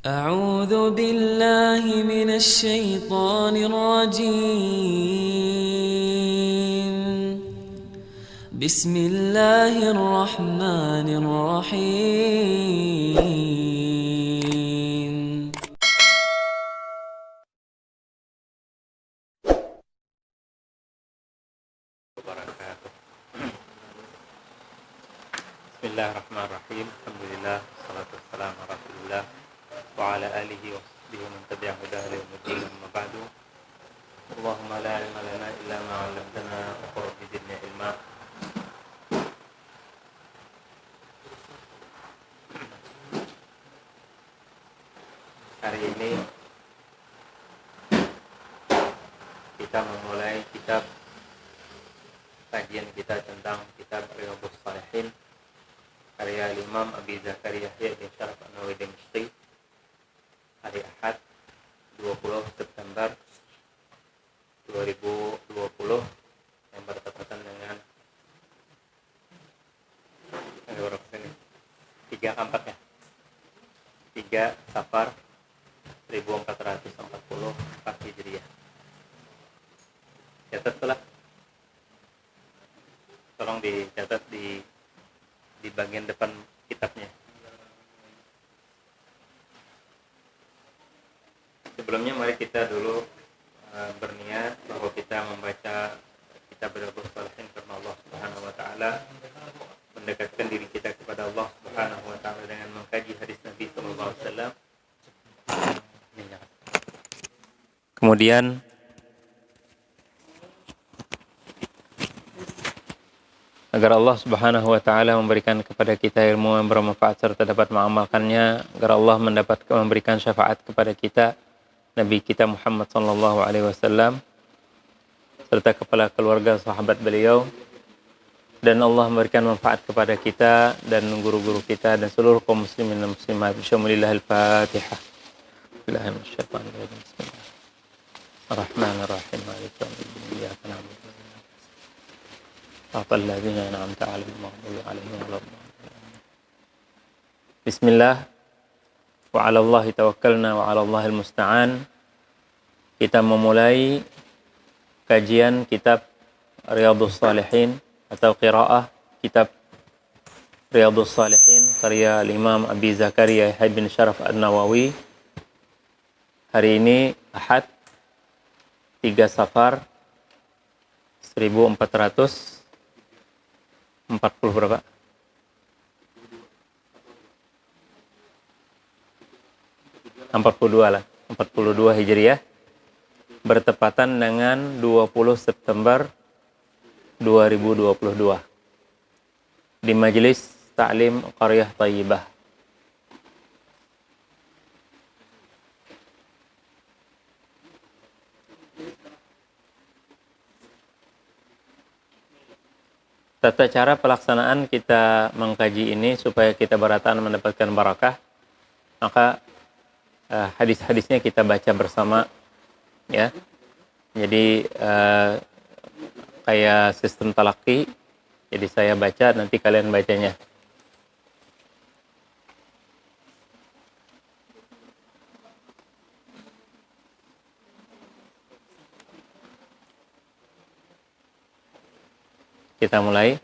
أعوذ بالله من الشيطان الرجيم. بسم الله الرحمن الرحيم. Bismillahirrahmanirrahim. Alhamdulillah, salatu wassalamu ala Rasulillah wa ala alihi wa sahbihi wa man tabi'ahu ila yaumil amma ba'du. Allahumma la ilma lana illa ma 'allamtana wa qul rabbi zidni ilma. Hari ini kita memulai kitab kajian kita tentang kitab Riyadhus Shalihin karya Imam Abi Zakaria Yahya bin Sharaf An-Nawawi Dimashqi, hari Ahad 20 September 2020 yang bertepatan dengan 3 Safar 1444 Hijriah. Catat telah, tolong dicatat di bagian depan kitabnya. Sebelumnya mari kita dulu berniat bahwa kita membaca kitab Riyadhus Shalihin karena Allah Subhanahu wa taala, mendekatkan diri kita kepada Allah Subhanahu wa taala dengan mengkaji hadis Nabi sallallahu alaihi wasallam. Kemudian agar Allah Subhanahu wa taala memberikan kepada kita ilmu yang bermanfaat serta dapat mengamalkannya, agar Allah memberikan syafaat kepada kita, Nabi kita Muhammad sallallahu alaihi wasallam serta kepala keluarga sahabat beliau, dan Allah memberikan manfaat kepada kita dan guru-guru kita dan seluruh kaum muslimin dan muslimat. Bismillahil Fatihah. Bismillahirrahmanirrahim. Bismillahirrahmanirrahim. Maliki yaumiddin. Iyyaka na'budu wa iyyaka nasta'in. Alladzina an'amta 'alaihim ghairil maghdubi 'alaihim. Bismillah. Wa 'alallahi tawakkalna wa 'alallahil musta'an. Kita memulai kajian kitab Riyadhus Shalihin atau qiraah kitab Riyadhus Shalihin karya Imam Abi Zakaria Yahya bin Sharaf An-Nawawi. Hari ini Ahad 3 Safar 1440 berapa? 42 lah, 42 Hijriah, bertepatan dengan 20 September 2022 di Majelis Ta'lim Qaryah Thayyibah. Tata cara pelaksanaan kita mengkaji ini supaya kita berataan mendapatkan barakah, maka hadis-hadisnya kita baca bersama, ya. Jadi kayak sistem talaki, jadi saya baca, nanti kalian bacanya. Kita mulai.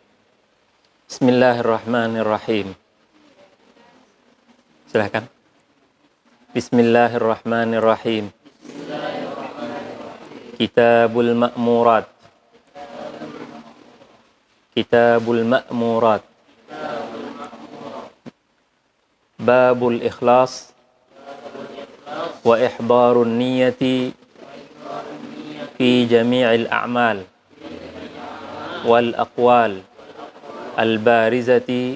Bismillahirrahmanirrahim. Silakan. Bismillahirrahmanirrahim. Kitabul Ma'murat. Kitabul Ma'murat. Babul Ikhlas wa ihdarun niyati fi jami'il a'mal wal aqwal al barizati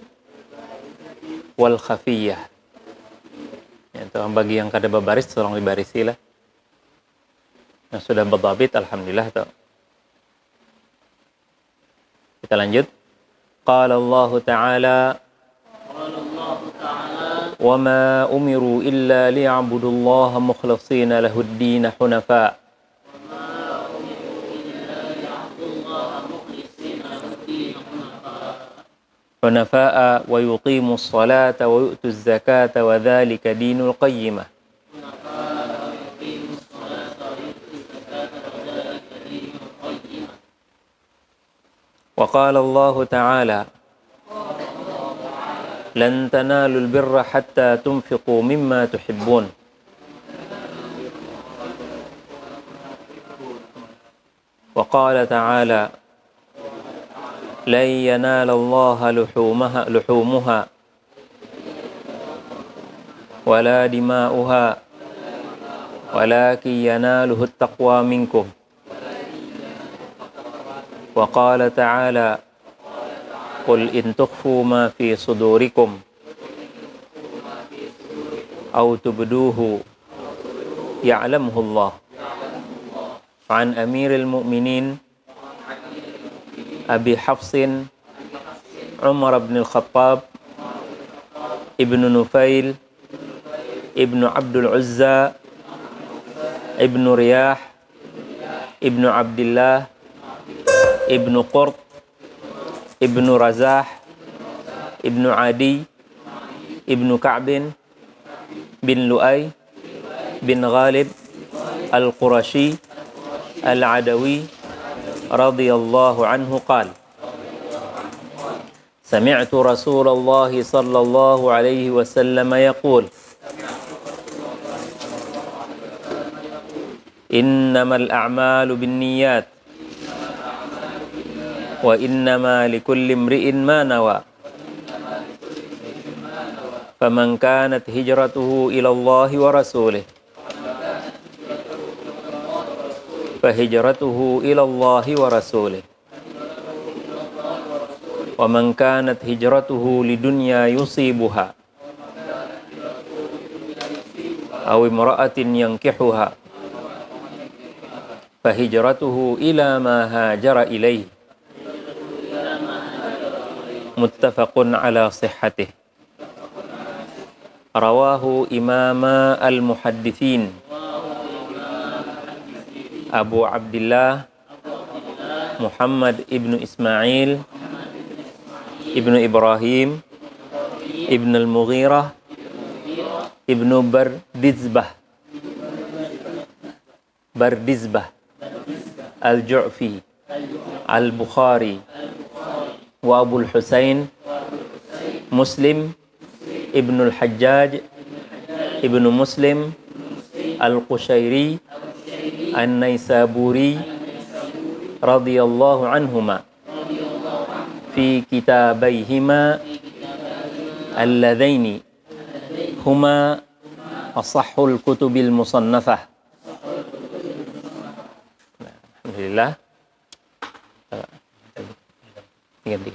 wal khafiyah. Ya, bagi yang kada berbaris tolong dibarisi lah. Yang sudah berdhabit alhamdulillah. Kita lanjut. Qala Allah Ta'ala wa ma umiru illa liya'budullaha mukhlishina lahud-din hunafa حنفاء ويقيموا الصلاة ويؤتوا الزكاة وذلك دين القيمة Wa qala Allah Ta'ala lan tanalul birra hatta tunfiqu mimma tuhibbun. Wa qala ta'ala lan yanala Allah luhumuha wala dima'uha walakin yanaluhu at-taqwa minkum. Wa qala ta'ala qul in tukhfu ma fi sudurikum aw tubduhu ya'lamuhu Allah. An Amiril Mu'minin Abi Hafsin Umar bin Al-Khattab Ibnu Nufail Ibnu Abdul Uzza Ibnu Riyah Ibnu Abdillah Ibnu Qurt Ibnu Razah Ibnu Adi Ibnu Ka'bin bin Lu'ay bin Ghalib Al-Qurashi Al-Adawi radhiyallahu anhu qala Sami'tu Rasulullah sallallahu alaihi wasallam yaqul Innamal a'malu binniyat wa innama likulli imri'in ma nawa faman kanat hijratuhu ila Allah wa rasulih fahijratuhu ila Allah wa rasulih wa man kanat hijratuhu lidunya yusibuha aw imra'atin yankihuha fahijratuhu ila ma hajara ilaihi muttafaqun ala sihhatih. Rawahu imama al-muhaddithin Abu Abdullah Muhammad ibnu Ismail ibnu Ibrahim ibnu al-Mughirah ibnu Bardizbah al-Ju'fi al-Bukhari wa Abu al-Husain Muslim ibnu al-Hajjaj ibnu Muslim al-Qushairi an-Naisaburi radhiyallahu anhuma fi kitabaihima alladhaini huma asahhul kutubil musannafah. Alhamdulillah. Tiga.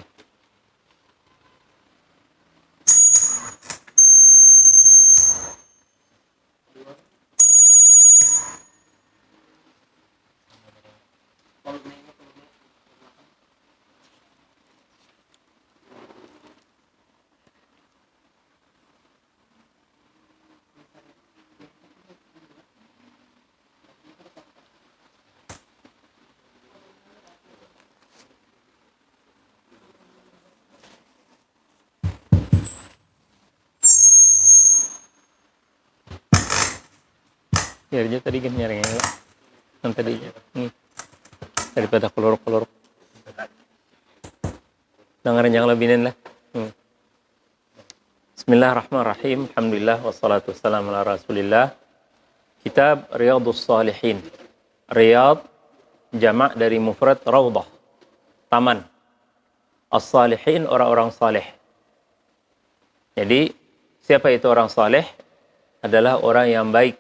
Ya, tadi kan nyaringnya yang tadi nih daripada kolor dengerin yang lebihin lah. Bismillahirrahmanirrahim. Alhamdulillah wassalatu wassalamu ala Rasulillah. Kitab Riyadhus Shalihin. Riyadh jamak dari mufrad raudhah, taman. As-salihin orang-orang saleh. Jadi siapa itu orang saleh? Adalah orang yang baik,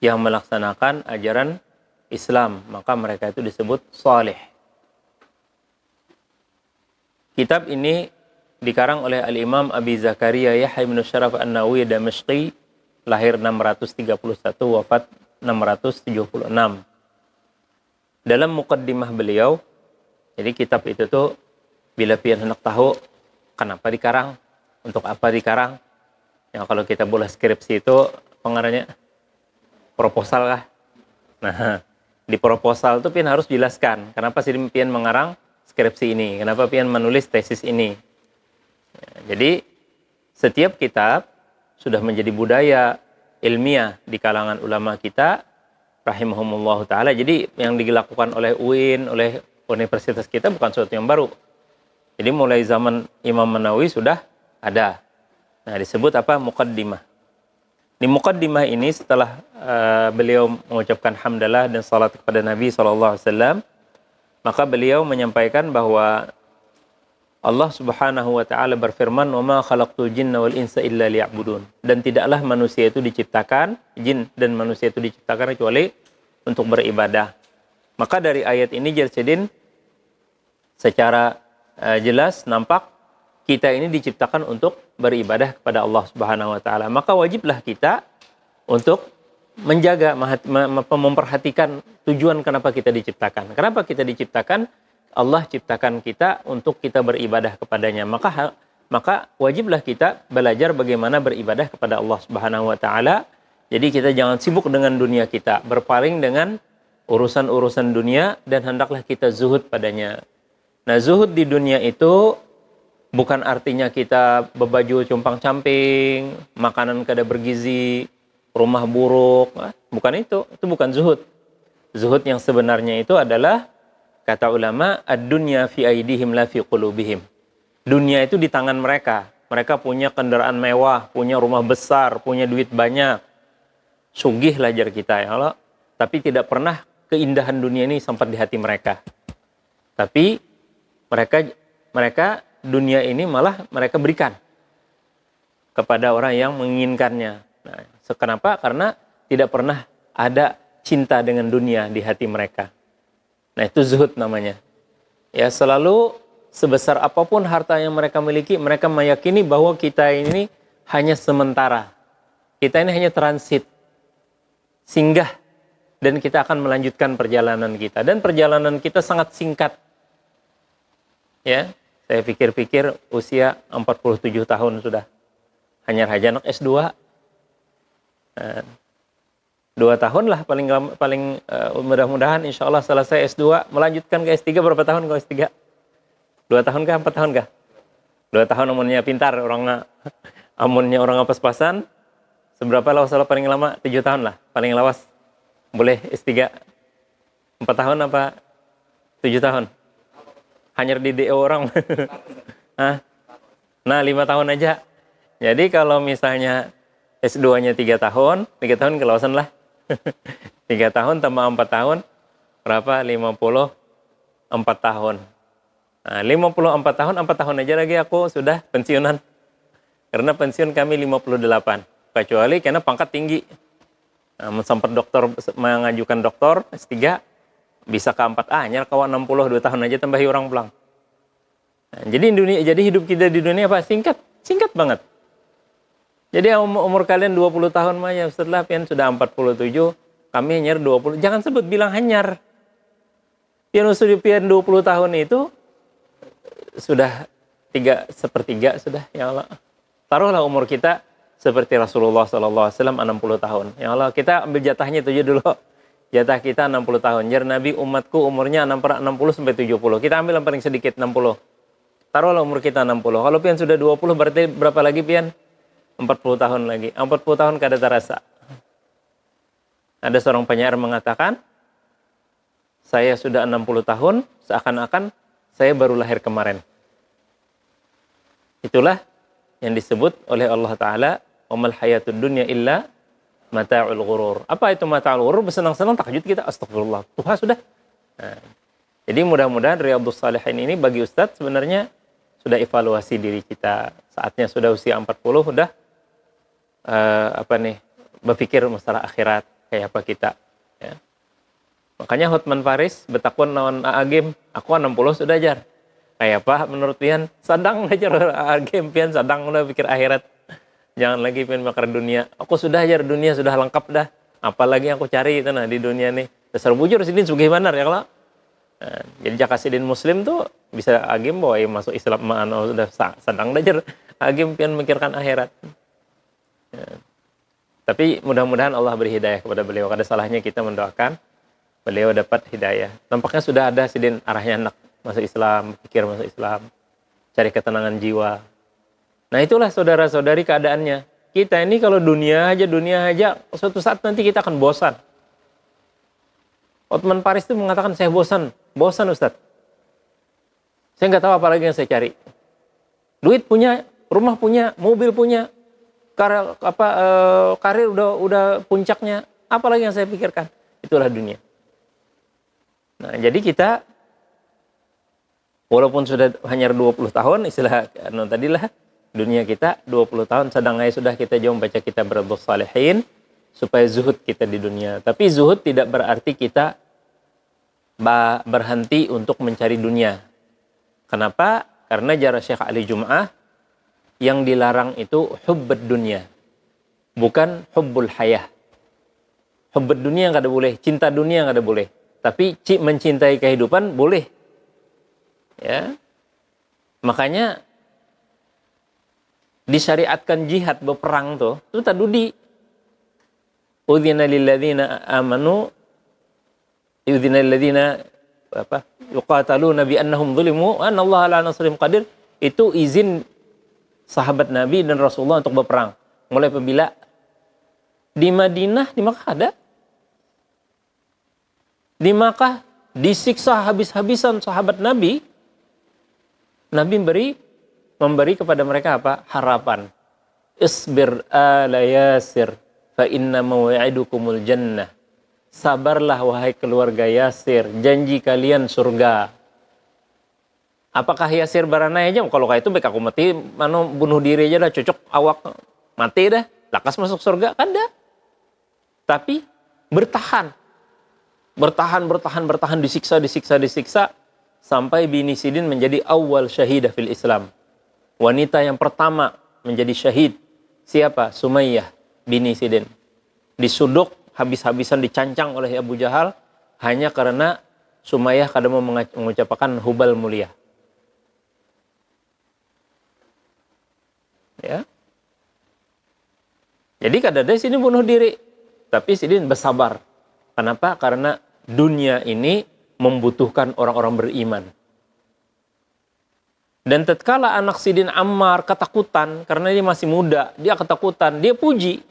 yang melaksanakan ajaran Islam, maka mereka itu disebut saleh. Kitab ini dikarang oleh Al-Imam Abi Zakaria Yahya bin Syaraf An-Nawawi Damashqi, lahir 631, wafat 676. Dalam muqaddimah beliau, jadi kitab itu tuh bila pian hendak tahu kenapa dikarang, untuk apa dikarang. Ya kalau kita bola skripsi itu pengarangnya proposal lah. Nah, di proposal itu pian harus jelaskan kenapa sih pian mengarang skripsi ini, kenapa pian menulis tesis ini. Ya, jadi setiap kitab sudah menjadi budaya ilmiah di kalangan ulama kita rahimahumullah taala. Jadi yang dilakukan oleh UIN, oleh universitas kita bukan sesuatu yang baru. Jadi mulai zaman Imam Nawawi sudah ada. Nah, disebut apa? Muqaddimah. Di muqaddimah ini setelah beliau mengucapkan hamdalah dan salat kepada Nabi SAW, maka beliau menyampaikan bahwa Allah Subhanahu wa taala berfirman, "Wa ma khalaqtul jinna wal insa illa liya'budun." Dan tidaklah manusia itu diciptakan, jin dan manusia itu diciptakan kecuali untuk beribadah. Maka dari ayat ini Jalsedin secara jelas nampak kita ini diciptakan untuk beribadah kepada Allah Subhanahu wa taala. Maka wajiblah kita untuk menjaga, memperhatikan tujuan kenapa kita diciptakan. Kenapa kita diciptakan? Allah ciptakan kita untuk kita beribadah kepadanya. Maka wajiblah kita belajar bagaimana beribadah kepada Allah Subhanahu wa taala. Jadi kita jangan sibuk dengan dunia kita, berpaling dengan urusan-urusan dunia dan hendaklah kita zuhud padanya. Nah, zuhud di dunia itu bukan artinya kita berbaju compang-camping, makanan kada bergizi, rumah buruk. Bukan itu bukan zuhud. Zuhud yang sebenarnya itu adalah, kata ulama, ad-dunya fi aidihim la fi qulubihim. Dunia itu di tangan mereka. Mereka punya kendaraan mewah, punya rumah besar, punya duit banyak. Sugih lah jar kita ya Allah. Tapi tidak pernah keindahan dunia ini sampai di hati mereka. Tapi mereka dunia ini malah mereka berikan kepada orang yang menginginkannya. Nah, kenapa? Karena tidak pernah ada cinta dengan dunia di hati mereka. Nah, itu zuhud namanya. Ya, selalu sebesar apapun harta yang mereka miliki, mereka meyakini bahwa kita ini hanya sementara. Kita ini hanya transit, singgah, dan kita akan melanjutkan perjalanan kita. Dan perjalanan kita sangat singkat. Ya, saya pikir-pikir usia 47 tahun sudah. Hanya saja anak S2. 2 tahun lah paling mudah-mudahan insya Allah selesai S2, melanjutkan ke S3. Berapa tahun ke S3? 2 tahun kah? 4 tahun kah? 2 tahun amunnya pintar, amunnya orang pas-pasan. Seberapa lawas paling lama? 7 tahun lah, paling lawas. Boleh S3. 4 tahun apa? 7 tahun? Hanya di DO orang. Nah, 5 tahun aja. Jadi kalau misalnya S2-nya 3 tahun kelawasan lah. 3 tahun tambah 4 tahun, berapa? 54 tahun. Nah, 54 tahun, 4 tahun aja lagi aku sudah pensiunan. Karena pensiun kami 58. Kecuali karena pangkat tinggi. Nah, sempat dokter mengajukan doktor S3, bisa ke 4A, nyar kawan 62 tahun aja tambahi orang pulang. Nah, jadi hidup kita di dunia apa? Singkat banget. Jadi umur kalian 20 tahun mah ya setelah pian sudah 47, kami hanyar 20. Jangan sebut bilang hanyar. Pian sudah pian 20 tahun itu sudah 3/4 sudah, ya Allah. Taruhlah umur kita seperti Rasulullah SAW 60 tahun. Ya Allah, kita ambil jatahnya itu aja dulu. Jatah kita 60 tahun. Jar Nabi, umatku umurnya 60 sampai 70. Kita ambil yang paling sedikit 60. Taruhlah umur kita 60. Kalau pian sudah 20 berarti berapa lagi pian? 40 tahun lagi. 40 tahun kada terasa. Ada seorang penyair mengatakan, saya sudah 60 tahun, seakan-akan saya baru lahir kemarin. Itulah yang disebut oleh Allah Ta'ala, وَمَا الْحَيَاةُ الدُّنْيَا إِلَّا مَتَاعُ الْغُرُورِ. Apa itu mata'ul ghurur? Bersenang-senang, takjud kita, astagfirullah. Tuhan sudah. Nah, jadi mudah-mudahan Riyadhus Shalihin ini bagi Ustadz sebenarnya sudah evaluasi diri kita. Saatnya sudah usia 40, sudah berpikir masalah akhirat kayak apa kita, ya. Makanya Hotman Paris betakun naon agim, aku 60 sudah jar. Kayak apa menurut pian? Sadang ajar agim pian, sadang udah pikir akhirat. Jangan lagi pian bakar dunia. Aku sudah jar, dunia sudah lengkap dah. Apalagi aku cari itu nah di dunia nih. Dasar bujur sidin sugih benar ya kalau. Nah, jadi jakasidin muslim tuh bisa agim bahwa masuk Islam sudah sadang jar. Agim pian mikirkan akhirat. Ya. Tapi mudah-mudahan Allah beri hidayah kepada beliau. Kada salahnya kita mendoakan beliau dapat hidayah. Nampaknya sudah ada sidin arahnya anak masuk Islam, pikir masuk Islam, cari ketenangan jiwa. Nah itulah saudara-saudari keadaannya. Kita ini kalau dunia aja, suatu saat nanti kita akan bosan. Hotman Paris itu mengatakan saya bosan Ustaz. Saya nggak tahu apa lagi yang saya cari. Duit punya, rumah punya, mobil punya, karir udah puncaknya. Apa lagi yang saya pikirkan? Itulah dunia. Nah, jadi kita walaupun sudah hanya 20 tahun, istilah tadilah dunia kita 20 tahun, sedang sudah kita jauh baca kitab Riyadhus Shalihin supaya zuhud kita di dunia. Tapi zuhud tidak berarti kita berhenti untuk mencari dunia. Kenapa? Karena jarah Syekh Ali Jum'ah yang dilarang itu hubbud dunia, bukan hubbul hayah. Hubbud dunia nggak ada boleh, cinta dunia nggak ada boleh. Tapi mencintai kehidupan boleh. Ya, makanya disyariatkan jihad berperang tuh, itu tadudi. Udzina lil ladzina amanu, udzina lil ladzina yuqataluna bi annahum zulimu wa anna Allah ala nasrihim qadir. Itu izin sahabat Nabi dan Rasulullah untuk berperang. Mulai apabila di Madinah, di Makkah ada. Di Makkah disiksa habis-habisan sahabat Nabi. Nabi memberi kepada mereka apa? Harapan. Isbir ala Yasir fa inna maw'idukumul jannah. Sabarlah wahai keluarga Yasir, janji kalian surga. Apakah Yasir barana aja? Kalau kayak itu baik aku mati, bunuh diri aja dah, cocok awak mati dah, lakas masuk surga kan dah. Tapi bertahan, disiksa sampai Bini Sidin menjadi awal syahidah fil Islam. Wanita yang pertama menjadi syahid siapa? Sumayyah Bini Sidin. Disuduk habis-habisan, dicancang oleh Abu Jahal hanya karena Sumayyah kadang mau mengucapkan hubal mulia. Ya. Jadi kadang-kadang sini bunuh diri, tapi Sidin bersabar. Kenapa? Karena dunia ini membutuhkan orang-orang beriman. Dan tatkala anak Sidin Ammar ketakutan karena dia masih muda, dia ketakutan, dia puji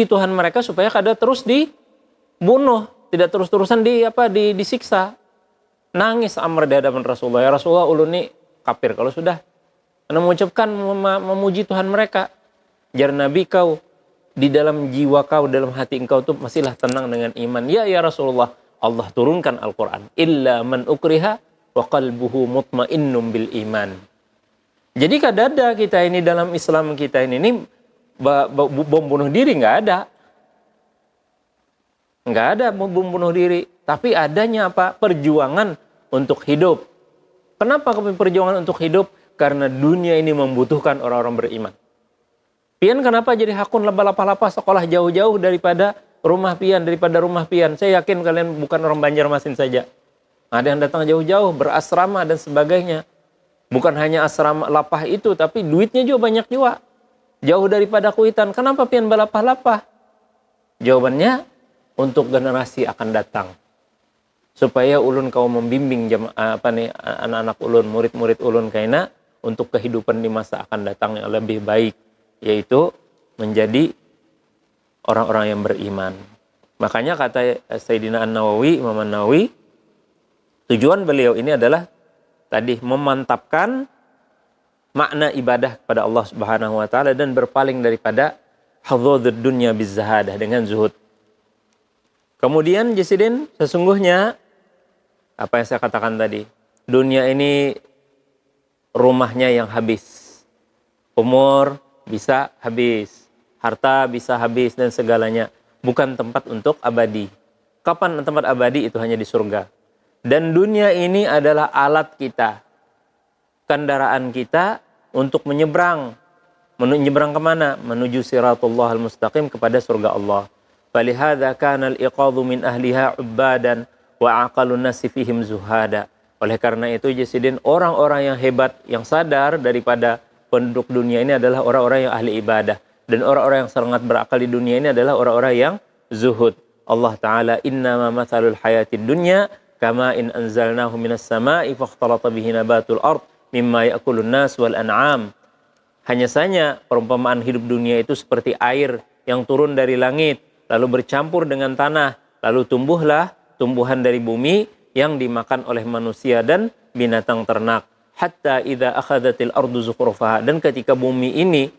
Tuhan mereka supaya kada terus dibunuh, tidak terus-terusan disiksa. Nangis Ammar di hadapan Rasulullah. Ya Rasulullah, ulun ini kafir. Kalau sudah mengucapkan memuji Tuhan mereka, jar Nabi, kau di dalam jiwa kau, dalam hati engkau tuh masihlah tenang dengan iman. Ya Rasulullah, Allah turunkan Al-Quran. Illa man ukriha wa qalbuhu mutmainnum bil iman. Jadi kadada kita ini dalam Islam kita ini bom bunuh diri nggak ada. Nggak ada bom bunuh diri. Tapi adanya apa? Perjuangan untuk hidup. Kenapa perjuangan untuk hidup? Karena dunia ini membutuhkan orang-orang beriman. Pian kenapa jadi hakun lapa-lapa sekolah jauh-jauh daripada rumah pian, Saya yakin kalian bukan orang Banjarmasin saja. Ada yang datang jauh-jauh, berasrama dan sebagainya. Bukan hanya asrama lapah itu, tapi duitnya juga banyak juga. Jauh daripada Kuitan. Kenapa pian balapah-lapah? Jawabannya, untuk generasi akan datang. Supaya ulun kau membimbing anak-anak ulun, murid-murid ulun kaina untuk kehidupan di masa akan datang yang lebih baik. Yaitu menjadi orang-orang yang beriman. Makanya kata Sayyidina An-Nawawi, Imam An-Nawawi, tujuan beliau ini adalah tadi memantapkan makna ibadah kepada Allah Subhanahu wa taala dan berpaling daripada hadzud dunya bizzahadah dengan zuhud. Kemudian Jasidin, sesungguhnya apa yang saya katakan tadi, dunia ini rumahnya yang habis. Umur bisa habis, harta bisa habis dan segalanya. Bukan tempat untuk abadi. Kapan tempat abadi? Itu hanya di surga. Dan dunia ini adalah alat kita, kendaraan kita untuk menyeberang. Menyeberang kemana? Menuju siratullah al-mustaqim, kepada surga Allah. Falihadza kana al-iqadhu min ahliha ubbadan wa aqalun nasi fihim zuhada. Oleh karena itu Jasidin, orang-orang yang hebat, yang sadar daripada penduduk dunia ini adalah orang-orang yang ahli ibadah. Dan orang-orang yang sangat berakal di dunia ini adalah orang-orang yang zuhud. Allah Ta'ala, innama mathalul hayatid dunya kama in anzalnahu minas sama'i fakhtalata bihi nabatul ard mimma ya'kulun nas wal an'am. Hanya saja perumpamaan hidup dunia itu seperti air yang turun dari langit, lalu bercampur dengan tanah, lalu tumbuhlah tumbuhan dari bumi yang dimakan oleh manusia dan binatang ternak. Hatta idza akhadhatil ardu zukhrufaha, dan ketika bumi ini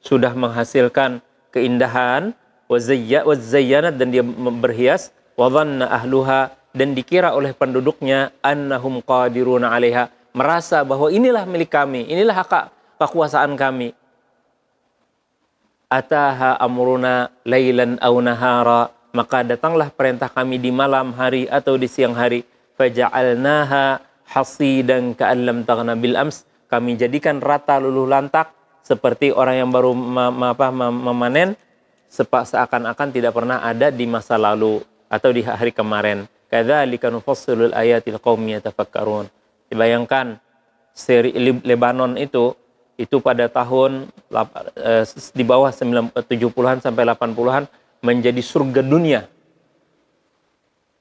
sudah menghasilkan keindahan, wazayyanat, dan dia berhias, wa dhanna ahluha, dan dikira oleh penduduknya, annahum qadiruna 'alaiha, merasa bahwa inilah milik kami, inilah hak kekuasaan kami. Ataha amruna lailan aw nahara, maka datanglah perintah kami di malam hari atau di siang hari. Faja'alnaha hasidan ka'an lam taghna bil ams, kami jadikan rata luluh lantak seperti orang yang baru memanen, seakan-akan tidak pernah ada di masa lalu atau di hari kemarin. Kadzalika nufassilul ayati liqaumin yatafakkarun. Dibayangkan seri Lebanon itu pada tahun di bawah 70-an sampai 80-an menjadi surga dunia.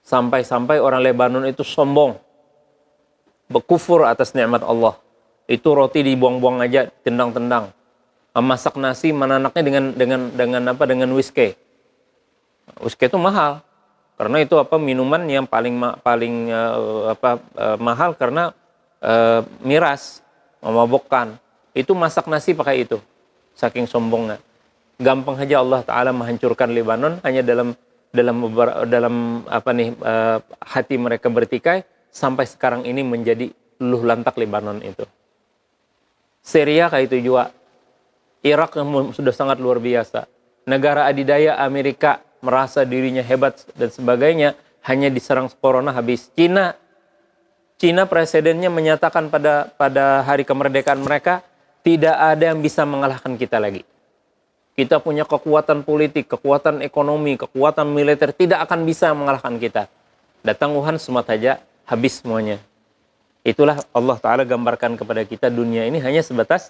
Sampai-sampai orang Lebanon itu sombong, berkufur atas nikmat Allah. Itu roti dibuang-buang aja, tendang-tendang. Masak nasi menanaknya dengan whisky. Whisky itu mahal. Karena itu minuman yang paling mahal karena miras, memabukkan. Itu masak nasi pakai itu. Saking sombongnya. Gampang saja Allah Ta'ala menghancurkan Lebanon hanya dalam hati mereka bertikai, sampai sekarang ini menjadi luluh lantak Lebanon itu. Syria kayak itu juga. Irak yang sudah sangat luar biasa. Negara adidaya Amerika merasa dirinya hebat dan sebagainya, hanya diserang corona habis. Cina presidennya menyatakan pada hari kemerdekaan mereka, tidak ada yang bisa mengalahkan kita lagi. Kita punya kekuatan politik, kekuatan ekonomi, kekuatan militer, tidak akan bisa mengalahkan kita. Datang Wuhan semua saja, habis semuanya. Itulah Allah Ta'ala gambarkan kepada kita, dunia ini hanya sebatas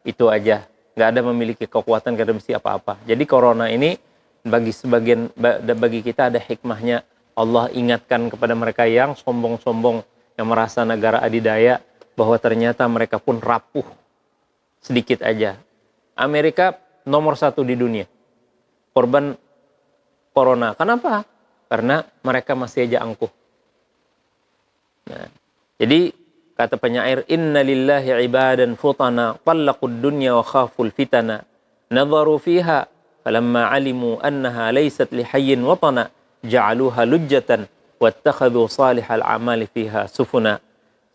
itu aja. Nggak ada memiliki kekuatan, nggak ada mesti apa-apa. Jadi corona ini bagi kita ada hikmahnya. Allah ingatkan kepada mereka yang sombong-sombong, yang merasa negara adidaya, bahwa ternyata mereka pun rapuh sedikit aja. Amerika nomor 1 di dunia korban corona. Kenapa? Karena mereka masih aja angkuh. Nah, jadi kata penyair, inna lillahi ibadan futana tallaqud dunya wa khaful fitana nadharu fiha falamma alimu annaha laysat lihayyin watana ja'aluha lujjatan wattakhadhu salihal amali fiha sufuna.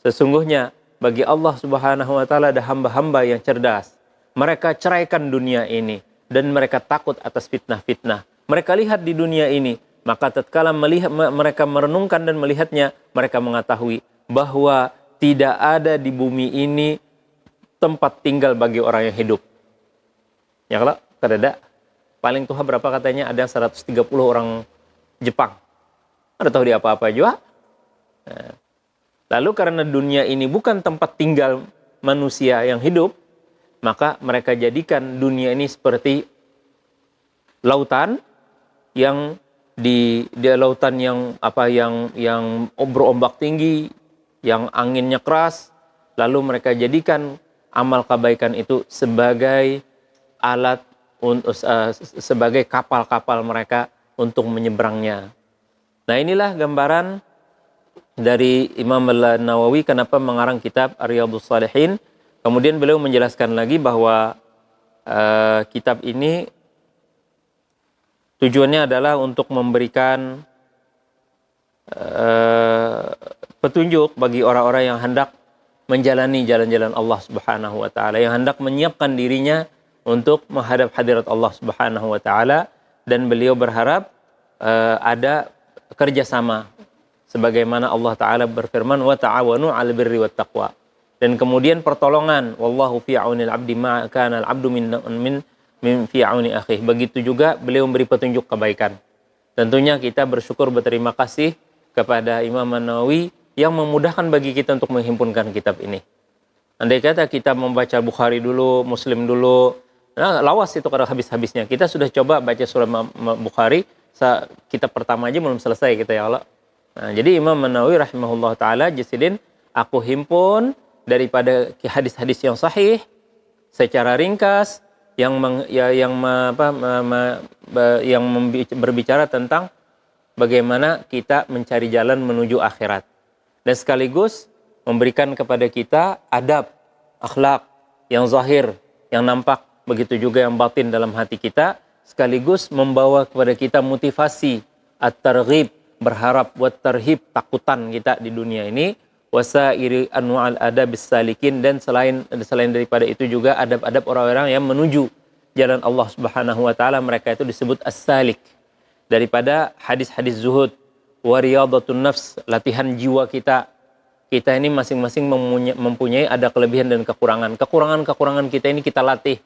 Sesungguhnya bagi Allah Subhanahu wa taala ada hamba-hamba yang cerdas. Mereka ceraikan dunia ini dan mereka takut atas fitnah-fitnah. Mereka lihat di dunia ini, maka tatkala mereka merenungkan dan melihatnya, mereka mengetahui bahwa tidak ada di bumi ini tempat tinggal bagi orang yang hidup. Ya kalau kadada paling tua berapa katanya, ada 130 orang Jepang. Ada tahu dia apa-apa juga. Nah, lalu karena dunia ini bukan tempat tinggal manusia yang hidup, maka mereka jadikan dunia ini seperti lautan yang di lautan yang berombak tinggi, yang anginnya keras, lalu mereka jadikan amal kebaikan itu sebagai alat sebagai kapal-kapal mereka untuk menyeberangnya. Nah, inilah gambaran dari Imam An-Nawawi kenapa mengarang kitab Riyadhus Shalihin. Kemudian beliau menjelaskan lagi bahwa kitab ini tujuannya adalah untuk memberikan petunjuk bagi orang-orang yang hendak menjalani jalan-jalan Allah Subhanahu wa taala, yang hendak menyiapkan dirinya untuk menghadap hadirat Allah Subhanahu wa taala, dan beliau berharap ada kerjasama sebagaimana Allah Ta'ala berfirman wa ta'awanu 'alal birri wat taqwa, dan kemudian pertolongan, wallahu fi 'aunil 'abdi ma kana al-'abdu min fi 'auni akhih. Begitu juga beliau memberi petunjuk kebaikan. Tentunya kita bersyukur, berterima kasih kepada Imam An-Nawawi yang memudahkan bagi kita untuk menghimpunkan kitab ini. Andai kata kita membaca Bukhari dulu, Muslim dulu, nah, lawas itu kada habis-habisnya. Kita sudah coba baca surah Bukhari, kitab pertama aja belum selesai kita, ya Allah. Nah, jadi Imam An-Nawawi rahimahullah ta'ala jasidin, aku himpun daripada hadis-hadis yang sahih secara ringkas, yang berbicara tentang bagaimana kita mencari jalan menuju akhirat. Dan sekaligus memberikan kepada kita adab, akhlak yang zahir, yang nampak, begitu juga yang batin dalam hati kita, sekaligus membawa kepada kita motivasi at-targhib, berharap, buat tarhib, takutan kita di dunia ini, wasairi anwa'al adabis salikin, dan selain daripada itu juga adab-adab orang-orang yang menuju jalan Allah Subhanahu wa taala, mereka itu disebut as-salik. Daripada hadis-hadis zuhud, wa riyadhatun nafs, latihan jiwa kita. Kita ini masing-masing mempunyai ada kelebihan dan kekurangan. Kekurangan-kekurangan kita ini kita latih.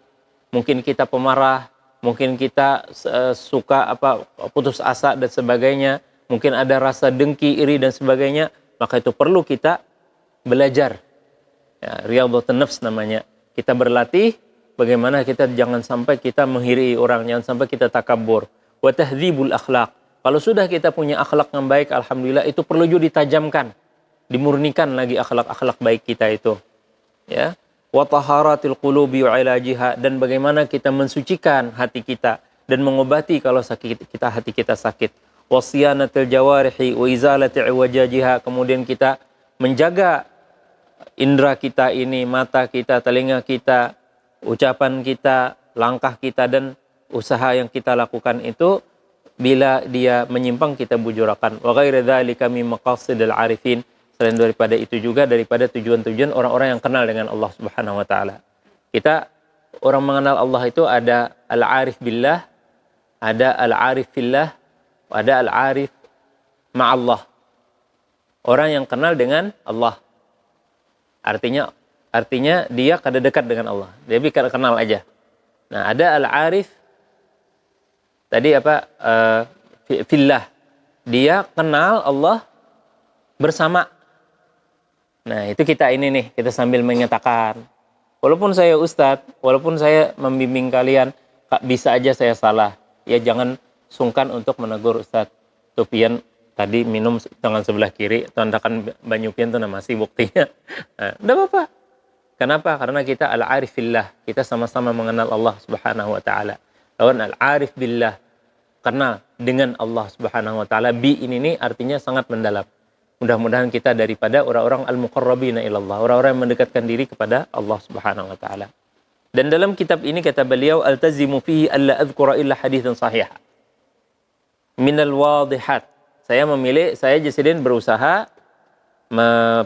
Mungkin kita pemarah, mungkin kita suka putus asa dan sebagainya, mungkin ada rasa dengki, iri dan sebagainya, maka itu perlu kita belajar. Ya, riyadhatun nafs namanya. Kita berlatih bagaimana kita jangan sampai kita menghiri orang, jangan sampai kita takabur. Wa tahdzibul akhlaq. Kalau sudah kita punya akhlak yang baik, alhamdulillah, itu perlu juga ditajamkan, dimurnikan lagi akhlak-akhlak baik kita itu. Ya. Wa taharatil qulubi wa ilajiha, dan bagaimana kita mensucikan hati kita dan mengobati kalau hati kita sakit. Wa siyanatil jawarihi wa izalati iwajajiha, kemudian kita menjaga indera kita ini, mata kita, telinga kita, ucapan kita, langkah kita, dan usaha yang kita lakukan itu bila dia menyimpang kita bujurakan. Wa ghairi dzalika min maqasidil arifin, selain daripada itu juga daripada tujuan-tujuan orang-orang yang kenal dengan Allah Subhanahu wa taala. Kita orang mengenal Allah itu ada al-arif billah, ada al-arif fillah, ada al-arif ma'allah. Orang yang kenal dengan Allah. Artinya dia kada dekat dengan Allah. Dia kada kenal aja. Nah, ada al-arif tadi fillah. Dia kenal Allah bersama. Nah, itu kita ini nih, kita sambil menyatakan, walaupun saya ustadz, walaupun saya membimbing kalian, bisa aja saya salah. Ya jangan sungkan untuk menegur ustadz. Tupian tadi minum tangan sebelah kiri, tandakan banyu pian itu masih buktinya. Nah, udah apa-apa. Kenapa? Karena kita al-arif billah, kita sama-sama mengenal Allah Subhanahu wa taala. Lawan al-arif billah, kenal dengan Allah Subhanahu wa taala. Bi ini artinya sangat mendalam. Mudah-mudahan kita daripada orang-orang al-muqarrabina ilallah, orang-orang yang mendekatkan diri kepada Allah Subhanahu wa taala. Dan dalam kitab ini kata beliau, altazimu fihi alla adhkura illa haditsan sahih minal wadihat. Saya Jasidin berusaha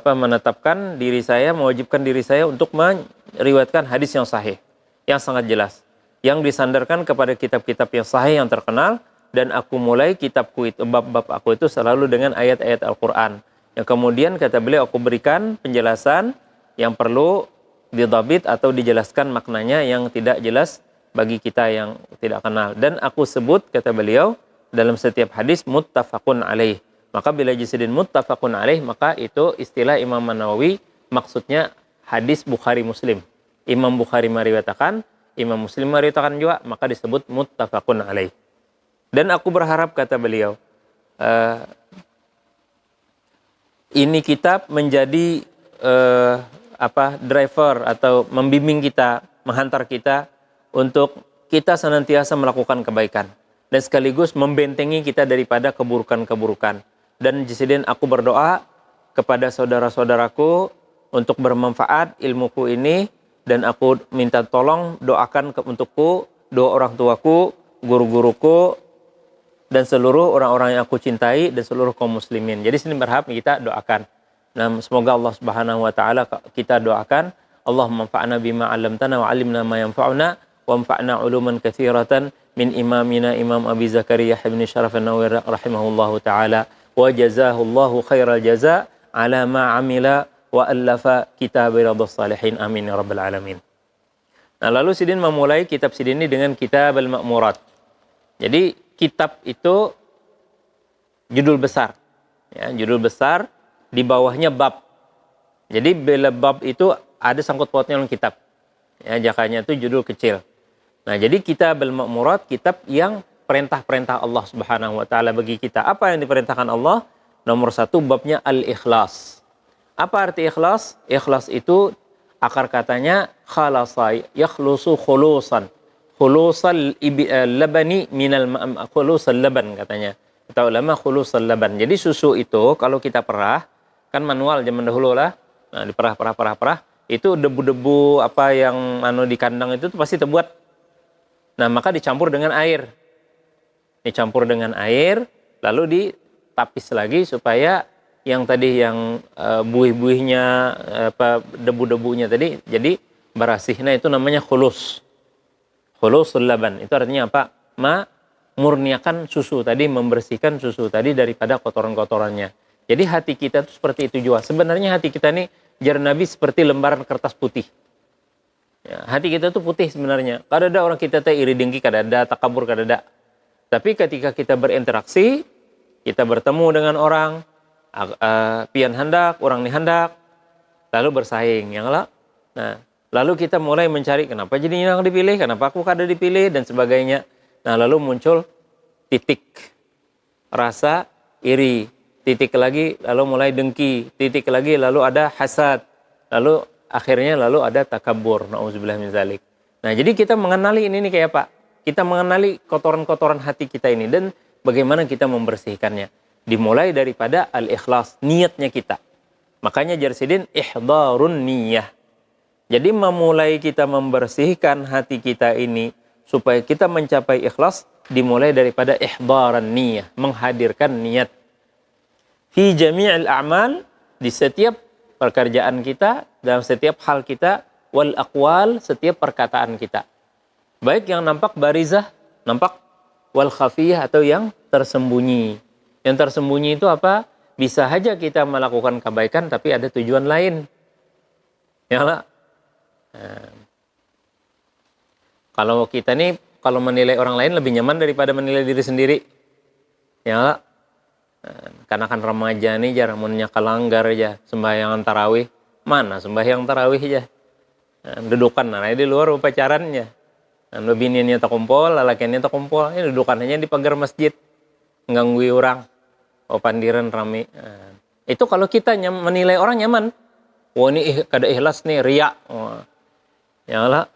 menetapkan diri saya, mewajibkan diri saya untuk meriwayatkan hadis yang sahih, yang sangat jelas, yang disandarkan kepada kitab-kitab yang sahih yang terkenal. Dan aku mulai kitabku itu, bab-bab aku itu selalu dengan ayat-ayat Al-Quran. Yang kemudian kata beliau, aku berikan penjelasan yang perlu didabit atau dijelaskan maknanya yang tidak jelas bagi kita yang tidak kenal. Dan aku sebut, kata beliau, dalam setiap hadis muttafaqun alaih. Maka bila jisidin muttafaqun alaih, maka itu istilah Imam Nawawi, maksudnya hadis Bukhari Muslim. Imam Bukhari meriwayatkan, Imam Muslim meriwayatkan juga, maka disebut muttafaqun alaih. Dan aku berharap, kata beliau, ini kitab menjadi driver atau membimbing kita, menghantar kita untuk kita senantiasa melakukan kebaikan dan sekaligus membentengi kita daripada keburukan-keburukan. Dan Jasidin, aku berdoa kepada saudara-saudaraku untuk bermanfaat ilmuku ini, dan aku minta tolong doakan untukku, doa orang tuaku, guru-guruku, dan seluruh orang-orang yang aku cintai, dan seluruh kaum muslimin. Jadi sini berharap kita doakan. Nah, semoga Allah Subhanahu wa taala kita doakan, Allahumma anfa'na bima 'allamtana wa 'allimna ma yanfa'una wa anfa'na 'uluman katsiratan min imamina Imam Abi Zakaria ibn Syaraf an-Nawawi rahimahullahu taala, wa jazahullahu khairal jaza ala ma 'amila wa allafa kitab Riyadhus Shalihin. Amin ya rabbal alamin. Nah, lalu Sidin memulai kitab Sidin ini dengan Kitab Al-Ma'murat. Jadi kitab itu judul besar, ya, judul besar, di bawahnya bab. Jadi bila bab itu ada sangkut pautnya dengan kitab, ya, jakanya itu judul kecil. Nah, jadi Kitab Al-Ma'murat, kitab yang perintah-perintah Allah Subhanahu wa taala bagi kita. Apa yang diperintahkan Allah? Nomor 1 babnya al-ikhlas. Apa arti ikhlas? Ikhlas itu akar katanya khalasa yakhlusu khulusan. Khulusal labani minal khulusal laban katanya. Kata ulama khulusal laban. Jadi susu itu kalau kita perah, kan manual zaman dahulu lah, Nah, diperah, itu debu-debu apa yang di kandang itu tuh pasti terbuat. Nah, maka dicampur dengan air. Dicampur dengan air, lalu ditapis lagi supaya yang tadi yang buih-buihnya debu-debunya tadi jadi berasih. Nah, itu namanya khulus. Khulusul laban. Itu artinya apa? Murniakan susu tadi, membersihkan susu tadi daripada kotoran-kotorannya. Jadi hati kita itu seperti itu juga. Sebenarnya hati kita ini jar Nabi seperti lembaran kertas putih. Ya, hati kita itu putih sebenarnya. Kada ada orang kita iri dengki, kada ada takabur, kada ada. Tapi ketika kita berinteraksi, kita bertemu dengan orang, pian hendak, orang ini hendak, lalu bersaing, ya lah. Nah, lalu kita mulai mencari kenapa jadi yang dipilih, kenapa aku kada dipilih dan sebagainya. Nah, lalu muncul titik rasa iri, titik lagi lalu mulai dengki, titik lagi lalu ada hasad, lalu akhirnya lalu ada takabur. Nauzubillah min dzalik. Nah, jadi kita mengenali ini nih kayak apa? Kita mengenali kotoran-kotoran hati kita ini dan bagaimana kita membersihkannya. Dimulai daripada al-ikhlas, niatnya kita. Makanya Jarsidin ihdarun niyah. Jadi memulai kita membersihkan hati kita ini supaya kita mencapai ikhlas dimulai daripada ihdaran niyah, menghadirkan niat. Fi jami'il a'mal, di setiap pekerjaan kita, dalam setiap hal kita, wal aqwal, setiap perkataan kita. Baik yang nampak barizah, nampak, wal khafiyah atau yang tersembunyi. Yang tersembunyi itu apa? Bisa saja kita melakukan kebaikan tapi ada tujuan lain. Ya lah. Kalau kita nih, kalau menilai orang lain lebih nyaman daripada menilai diri sendiri. Ya lah. Karena kan remaja nih jarang menyakal langgar aja. Sembahyang tarawih. Mana sembahyang tarawih aja. Dudukan nah di luar upacarannya. Biniannya tak kumpul, lalakiannya tak kumpul. Ini dudukannya di pagar masjid. Mengganggu orang. Pandiran rame. Itu kalau kita menilai orang nyaman. Wah ini kada ikhlas nih, riak. Ya Allah.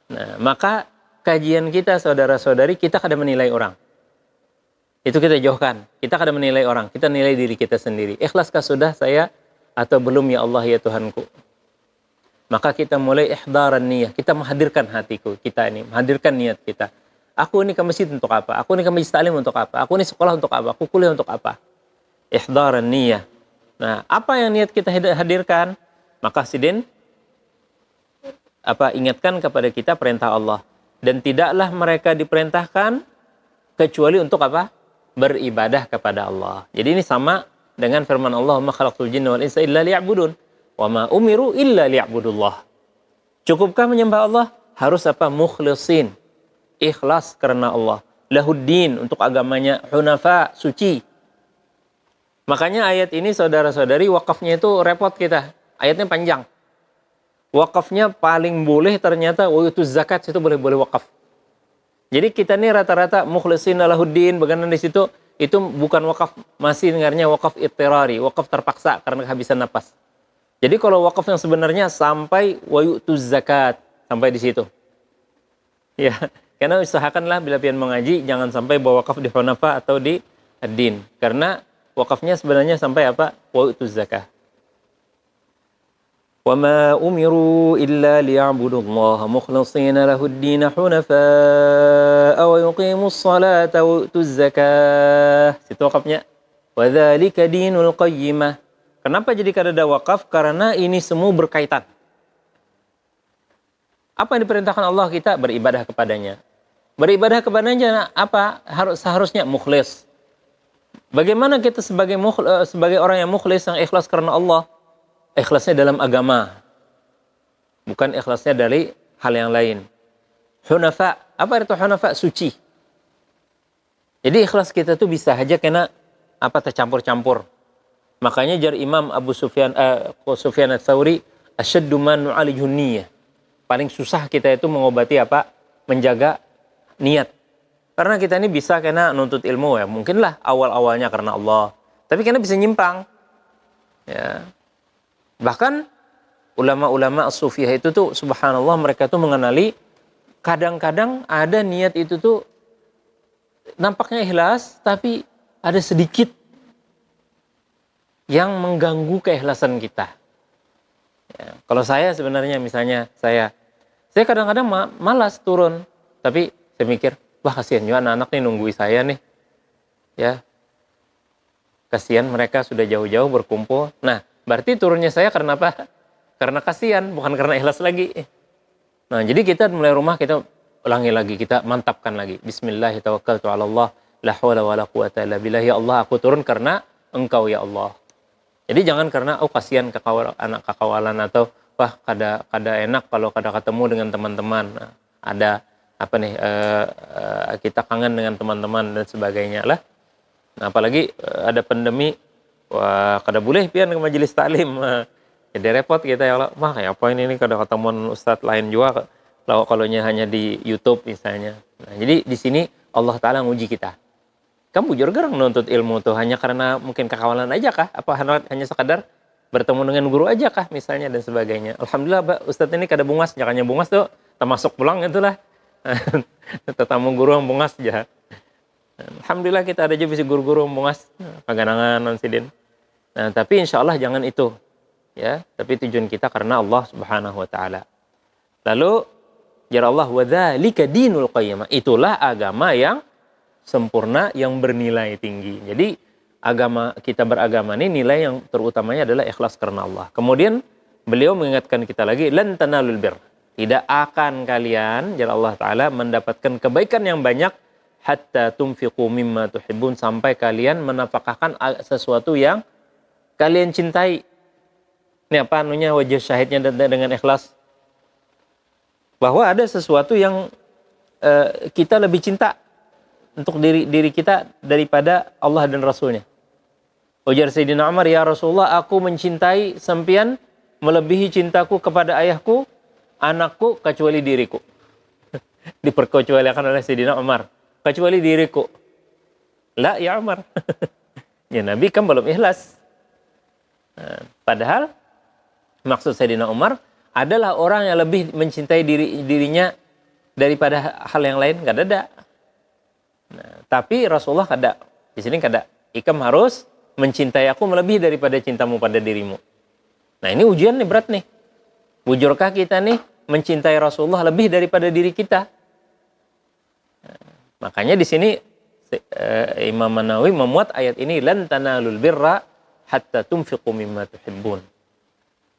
Nah, maka kajian kita saudara-saudari, kita kada menilai orang. Itu kita jauhkan. Kita kada menilai orang. Kita nilai diri kita sendiri. Ikhlaskah sudah saya atau belum ya Allah ya Tuhanku? Maka kita mulai ihdaran niyah. Kita menghadirkan hatiku kita ini. Menghadirkan niat kita. Aku ini ke masjid untuk apa? Aku ini ke majlis taklim untuk apa? Aku ini sekolah untuk apa? Aku kuliah untuk apa? Ihdaran niyah. Nah, apa yang niat kita hadirkan? Maka sidin ingatkan kepada kita perintah Allah. Dan tidaklah mereka diperintahkan kecuali untuk apa? Beribadah kepada Allah. Jadi ini sama dengan firman Allah, "Ma khalaqtul jinna wal insa illa liya'budun." Wa ma umiru illa liya'budullah. Cukupkah menyembah Allah? Harus apa? Mukhlisin. Ikhlas karena Allah. Lahuddin, untuk agamanya. Hunafa, suci. Makanya ayat ini saudara-saudari, wakafnya itu repot kita. Ayatnya panjang. Wakafnya paling boleh ternyata wayutuz zakat, itu boleh wakaf. Jadi kita ini rata-rata mukhlisin lahuddin, bagaimana di situ, itu bukan wakaf, masih dengarnya wakaf ittirari, wakaf terpaksa karena kehabisan napas. Jadi kalau wakaf yang sebenarnya sampai wayutuz zakat, sampai di situ. Ya, karena usahakanlah bila pian mengaji jangan sampai bawa wakaf di hunafa atau di ad-din. Karena wakafnya sebenarnya sampai apa? Wayutuz zakat. Wa ma umiru illa liya'budullaha mukhlishina lahud-din hunafa wa yuqimus salata wa yu'tuz zakah. Situ wakafnya. Wa dzalika dinul qayyimah. Kenapa jadi kada ada wakaf? Karena ini semua berkaitan. Apa yang diperintahkan Allah kita? Beribadah kepadanya. Beribadah kepadanya apa? Seharusnya mukhlis. Bagaimana kita sebagai orang yang mukhlis, yang ikhlas karena Allah? Ikhlasnya dalam agama. Bukan ikhlasnya dari hal yang lain. Hunafa. Apa itu hunafa? Suci. Jadi ikhlas kita tuh bisa aja kena tercampur-campur. Makanya jar Imam Abu Sufyan Ats-Tsauri, asyaddu ma nu'alijun niyah. Paling susah kita itu mengobati menjaga niat. Karena kita ini bisa kena nuntut ilmu ya. Mungkinlah awal-awalnya karena Allah. Tapi kena bisa nyimpang. Ya. Bahkan ulama-ulama sufiyah itu tuh subhanallah, mereka tuh mengenali kadang-kadang ada niat itu tuh nampaknya ikhlas tapi ada sedikit yang mengganggu keikhlasan kita. Ya, kalau saya sebenarnya misalnya saya kadang-kadang malas turun, tapi saya mikir, wah kasihan juga anak-anak nih nungguin saya nih, ya kasihan mereka sudah jauh-jauh berkumpul. Nah, berarti turunnya saya karena apa? Karena kasihan, bukan karena ikhlas lagi. Nah, jadi kita mulai rumah kita ulangi lagi, kita mantapkan lagi. Bismillahirrahmanirrahim. La haula wala quwata illa billah. Ya Allah, aku turun karena Engkau ya Allah. Jadi jangan karena kasihan anak kakawalan atau wah kada enak kalau kada ketemu dengan teman-teman. Nah, ada apa nih kita kangen dengan teman-teman dan sebagainya lah. Nah, apalagi ada pandemi, wah kada boleh pian ke majelis taklim. Jadi repot kita ya Allah. Wah, kayak apa ini kada ketemu ustaz lain juga kalau hanya di YouTube misalnya. Nah, jadi di sini Allah Taala nguji kita. Kamu bujur gerang menuntut ilmu tuh hanya karena mungkin kekawalan aja kah? Apa hanya sekadar bertemu dengan guru aja kah misalnya dan sebagainya. Alhamdulillah Ustadz ini kada bungas, jangannya bungas tuh termasuk pulang itulah. Tetamu guru yang bungas aja. Alhamdulillah kita ada juga bisa guru-guru yang bungas, paganangan non-sidin. Nah, tapi insya Allah jangan itu. Ya, tapi tujuan kita karena Allah Subhanahu wa taala. Lalu ya Allah wa dzalika dinul qayyimah. Itulah agama yang sempurna yang bernilai tinggi. Jadi kita beragama ini nilai yang terutamanya adalah ikhlas karena Allah. Kemudian beliau mengingatkan kita lagi lan tanalul bir. Tidak akan kalian ya Allah taala mendapatkan kebaikan yang banyak hatta tunfiqu mimma tuhibbun, sampai kalian menafkahkan sesuatu yang kalian cintai. Ini apa anunya wajah syahidnya dengan ikhlas? Bahwa ada sesuatu yang kita lebih cinta untuk diri kita daripada Allah dan Rasulnya. Ujar Sayyidina Umar, ya Rasulullah, aku mencintai sampean melebihi cintaku kepada ayahku, anakku, kecuali diriku. Diperkecualikan oleh Sayyidina Umar. Kecuali diriku. La ya Umar. Ya Nabi kan belum ikhlas. Nah, padahal maksud Sayyidina Umar adalah orang yang lebih mencintai dirinya daripada hal yang lain, nggak ada. Nah, tapi Rasulullah kada. Di sini kada. Ikam harus mencintai aku melebihi daripada cintamu pada dirimu. Nah, ini ujian nih berat nih. Bujurkah kita nih mencintai Rasulullah lebih daripada diri kita? Nah, makanya di sini Imam Nawawi memuat ayat ini lan tanalul birra hatta tunfiqu mimma tuhibbun.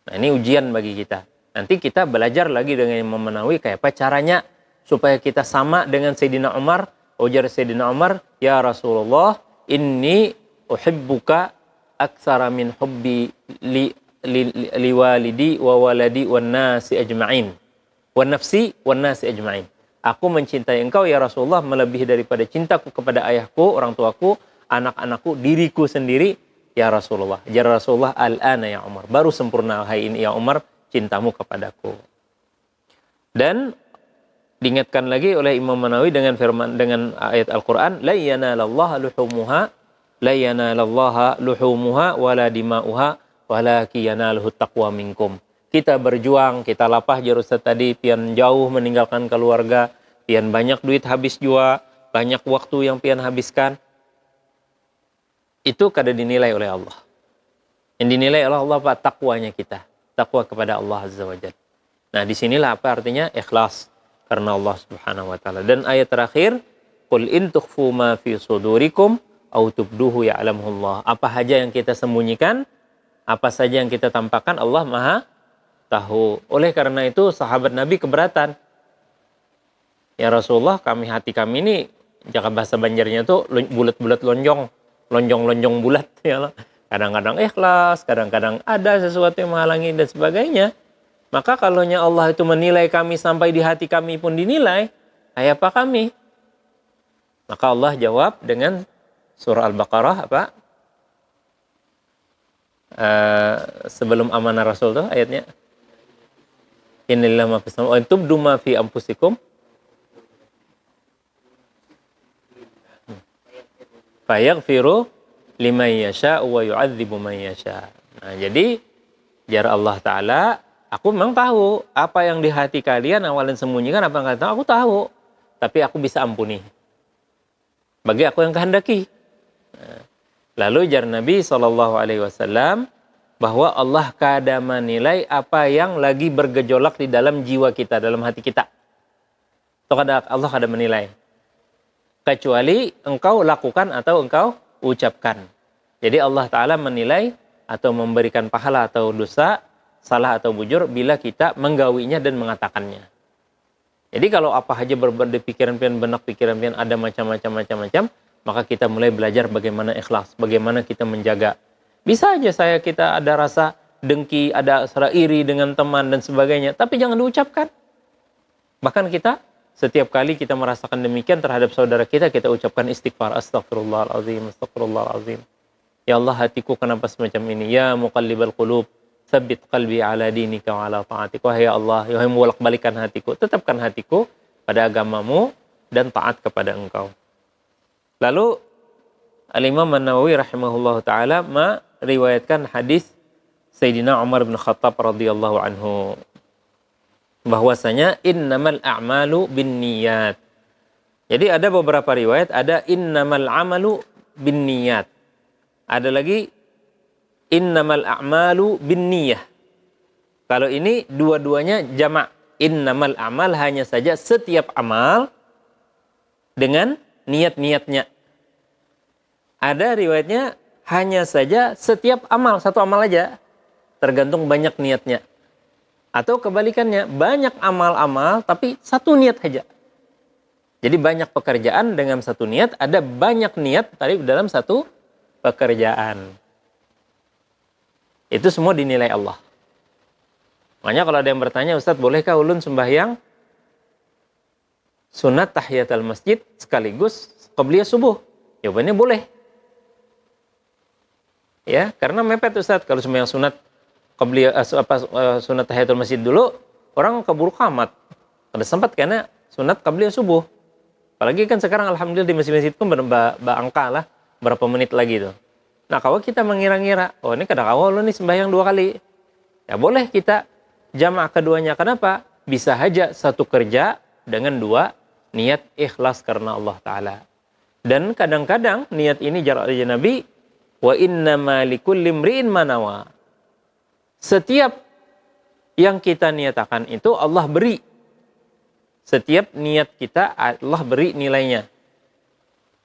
Nah, ini ujian bagi kita. Nanti kita belajar lagi dengan Imam Nawawi kayak apa caranya supaya kita sama dengan Sayyidina Umar. Ujar Sayyidina Umar, ya Rasulullah, inni uhibbuka aktsara min hubbi li walidi wa waladi wan nasi ajma'in. Wan nafsi wan nasi ajma'in. Aku mencintai engkau ya Rasulullah melebihi daripada cintaku kepada ayahku, orang tuaku, anak-anakku, diriku sendiri ya Rasulullah. Ya Rasulullah, al-ana ya Umar. Baru sempurna hai ini ya Umar cintamu kepadaku. Dan diingatkan lagi oleh Imam Nawawi dengan ayat Al-Qur'an, la yanalallaha luhumuha wala dima'uha walakin yanaluhu taqwa minkum. Kita berjuang, kita lapah Ustaz tadi, pian jauh meninggalkan keluarga, pian banyak duit habis jua, banyak waktu yang pian habiskan. Itu kada dinilai oleh Allah. Yang dinilai oleh Allah apa? Takwanya kita. Takwa kepada Allah Azza wa Jalla. Nah, disinilah apa artinya ikhlas karena Allah Subhanahu wa taala. Dan ayat terakhir, qul in tukhfu ma fi sudurikum aw tubduhu ya'lamuhullah. Apa saja yang kita sembunyikan, apa saja yang kita tampakkan, Allah Maha tahu. Oleh karena itu sahabat Nabi keberatan. Ya Rasulullah, hati kami ini jika bahasa Banjarnya tuh bulat-bulat lonjong bulat ya. Kadang-kadang ikhlas, kadang-kadang ada sesuatu yang menghalangi dan sebagainya. Maka kalaunya Allah itu menilai kami sampai di hati kami pun dinilai, kayak apa kami? Maka Allah jawab dengan surah Al-Baqarah apa? Sebelum amanah Rasul tuh ayatnya. Innalillahi ma fis samawati wa tubdu ma fi anfusikum fayaghfiru liman yasha wa yu'adzibu man yasha. Nah, jadi jar Allah Ta'ala, aku memang tahu apa yang di hati kalian awalnya sembunyikan, apa yang kalian tahu, aku tahu. Tapi aku bisa ampuni. Bagi aku yang kehendaki. Nah, lalu jar Nabi SAW, bahwa Allah kada menilai apa yang lagi bergejolak di dalam jiwa kita, dalam hati kita. Itu Allah kada menilai. Kecuali engkau lakukan atau engkau ucapkan. Jadi Allah Ta'ala menilai atau memberikan pahala atau dosa, salah atau bujur bila kita menggawinya dan mengatakannya. Jadi kalau apa saja berbeda pikiran-pikiran, benak pikiran-pikiran, ada macam-macam, maka kita mulai belajar bagaimana ikhlas, bagaimana kita menjaga. Bisa aja kita ada rasa dengki, ada rasa iri dengan teman dan sebagainya, tapi jangan diucapkan. Bahkan kita setiap kali kita merasakan demikian terhadap saudara kita ucapkan istighfar, astagfirullahaladzim, astagfirullahaladzim. Ya Allah, hatiku kenapa semacam ini? Ya muqallibal qulub, tsabbit qalbi ala dinika wa ala ta'atik. Wahai Allah, yang membolak-balikan hatiku, tetapkan hatiku pada agamamu dan taat kepada engkau. Lalu Al-Imam An-Nawawi rahimahullah ta'ala meriwayatkan hadis Sayyidina Umar bin Khattab radhiyallahu anhu, bahwasanya innamal a'malu bin niyat. Jadi ada beberapa riwayat, ada innamal amalu bin niyat. Ada lagi innamal a'malu bin niyah. Kalau ini dua-duanya jamak. Innamal a'mal hanya saja setiap amal dengan niat-niatnya. Ada riwayatnya hanya saja setiap amal, satu amal aja. Tergantung banyak niatnya. Atau kebalikannya, banyak amal-amal tapi satu niat saja. Jadi banyak pekerjaan dengan satu niat, ada banyak niat tadi dalam satu pekerjaan. Itu semua dinilai Allah. Makanya kalau ada yang bertanya, Ustadz, bolehkah ulun sembahyang sunat tahiyatul masjid sekaligus qabliyah subuh? Jawabannya boleh. Ya, karena mepet Ustadz, kalau sembahyang sunat qabliyah sunat tahiyatul masjid dulu, orang keburu qamat. Kada sempat karena sunat qabliyah subuh. Apalagi kan sekarang alhamdulillah di masjid-masjid pun berangka lah berapa menit lagi tuh. Nah, kalau kita mengira-ngira, oh ini kadang awal nih sembahyang 2 kali. Ya boleh kita jamak keduanya. Kenapa? Bisa aja satu kerja dengan 2 niat ikhlas karena Allah Ta'ala. Dan kadang-kadang niat ini jarak dari Nabi, wa innama likulli imri'in ma nawa. Setiap yang kita niatakan itu Allah beri. Setiap niat kita Allah beri nilainya.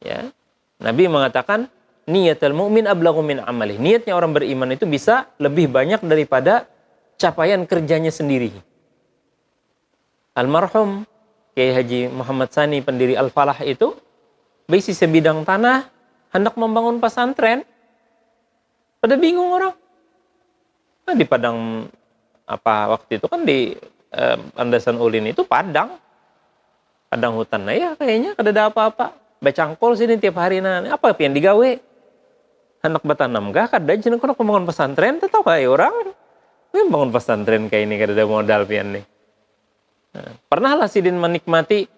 Ya. Nabi mengatakan niatul mu'min ablaghu min amalih. Niatnya orang beriman itu bisa lebih banyak daripada capaian kerjanya sendiri. Almarhum Kiai Haji Muhammad Sani pendiri Al-Falah itu bisi sebidang tanah hendak membangun pesantren. Pada bingung orang. Nah, di padang waktu itu kan di Andasan Ulin itu padang hutan. Nah ya kayaknya kada ada apa-apa. Bacangkol sini tiap hari apa pian digawe? Anak batanam gah kada jeneng kono pembangun pesantren tetap ae orang. Bangun pesantren kayak ini kada ada modal pian nih. Nah, pernah lah Sidin menikmati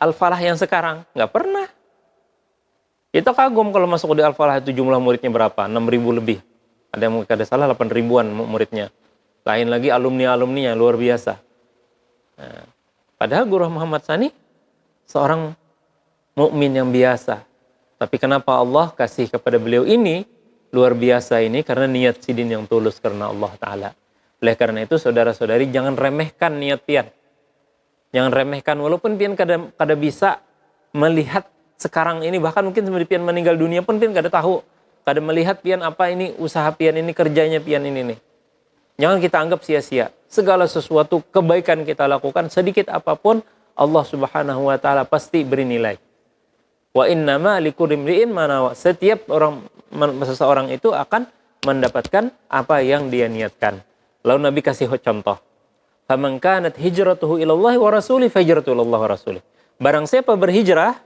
Al-Falah yang sekarang? Enggak pernah. Kita kagum kalau masuk di Al-Falah itu jumlah muridnya berapa? 6.000 lebih. Ada yang kada salah 8.000-an muridnya. Lain lagi alumni-alumninya luar biasa. Nah, padahal Guru Muhammad Sani seorang mukmin yang biasa. Tapi kenapa Allah kasih kepada beliau ini luar biasa ini? Karena niat Sidin yang tulus karena Allah Ta'ala. Oleh karena itu saudara-saudari jangan remehkan niat pian. Jangan remehkan walaupun pian kada bisa melihat sekarang ini, bahkan mungkin sebelum pian meninggal dunia pun pian kada tahu. Kada melihat pian apa ini usaha pian ini, kerjanya pian ini nih. Jangan kita anggap sia-sia. Segala sesuatu kebaikan kita lakukan sedikit apapun Allah Subhanahu wa Ta'ala pasti beri nilai. Wa innama likulli imri'in ma nawa. Setiap seseorang itu akan mendapatkan apa yang dia niatkan. Lalu Nabi kasih contoh. Faman kanat hijratuhu ilallahi wa rasuli fa hijratuhu ilallahi wa rasuli. Barang siapa berhijrah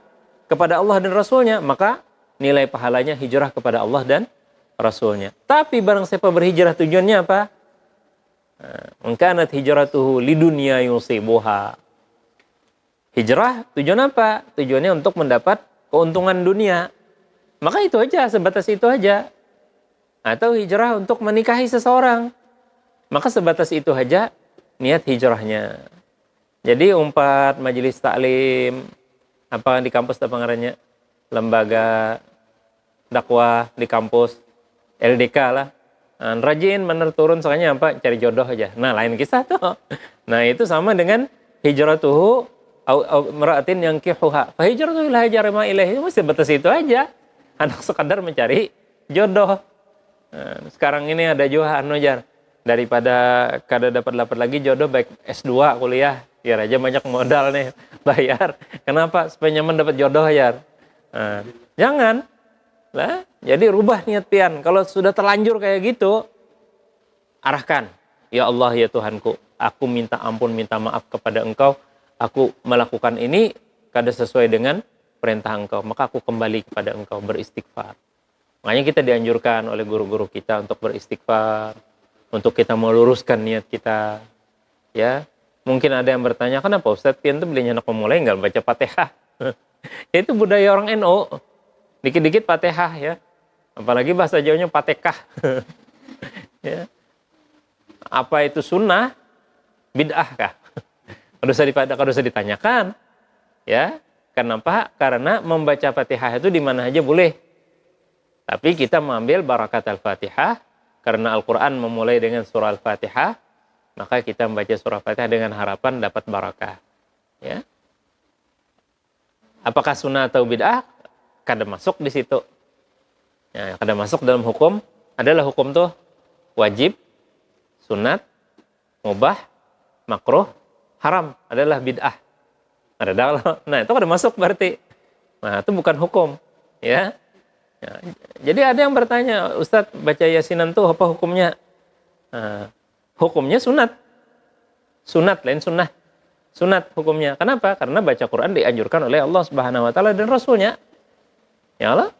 kepada Allah dan Rasulnya, maka nilai pahalanya hijrah kepada Allah dan Rasulnya. Tapi barang siapa berhijrah tujuannya apa? Man kanat hijratuhu lidunya yusibuha. Hijrah tujuan apa? Tujuannya untuk mendapat keuntungan dunia. Maka itu aja, sebatas itu aja. Atau hijrah untuk menikahi seseorang. Maka sebatas itu aja niat hijrahnya. Jadi umpat majelis taklim, apa di kampus apa ngarannya? Lembaga dakwah di kampus, LDK lah. Rajin bener turun soalnya apa? Cari jodoh aja. Nah, lain kisah tuh. Nah, itu sama dengan hijratuhu meratin yang kihuha. Fa hijratuhu ila hajar ma ilaihi. Masih batas itu aja. Anak sekadar mencari jodoh. Nah, sekarang ini ada juga jar. Daripada kada dapat lagi jodoh baik S2 kuliah, ya aja banyak modal nih bayar. Kenapa? Supaya nyaman dapat jodoh ya. Nah, jangan. Lah, jadi rubah niat pian. Kalau sudah terlanjur kayak gitu, arahkan. Ya Allah, ya Tuhanku, aku minta ampun, minta maaf kepada Engkau. Aku melakukan ini kada sesuai dengan perintah Engkau. Maka aku kembali kepada Engkau, beristighfar. Makanya kita dianjurkan oleh guru-guru kita untuk beristighfar, untuk kita meluruskan niat kita. Ya, mungkin ada yang bertanya, kenapa Ustadz pian tuh belinya anak pemulai nggak baca Fatihah? Itu budaya orang NU. Dikit-dikit Fatihah ya. Apalagi bahasa Jawanya Patekah. Ya. Apa itu sunnah? Bid'ah kah? Kalau usah ditanyakan. Ya. Kenapa? Karena membaca Fatihah itu di mana aja boleh. Tapi kita mengambil barakat Al-Fatihah. Karena Al-Quran memulai dengan surah Al-Fatihah. Maka kita membaca surah Fatihah dengan harapan dapat barakah. Ya. Apakah sunnah atau bid'ah? Kada masuk di situ. Ya, kada masuk dalam hukum. Adalah hukum tuh wajib, sunat, mubah, makruh, haram. Adalah bid'ah. Nah, itu kada masuk berarti. Nah, itu bukan hukum. Ya. Ya. Jadi ada yang bertanya, Ustadz baca yasinan tuh apa hukumnya? Nah, hukumnya sunat. Sunat, lain sunnah. Sunat hukumnya. Kenapa? Karena baca Quran dianjurkan oleh Allah Subhanahu wa taala dan Rasulnya. Ya Allah,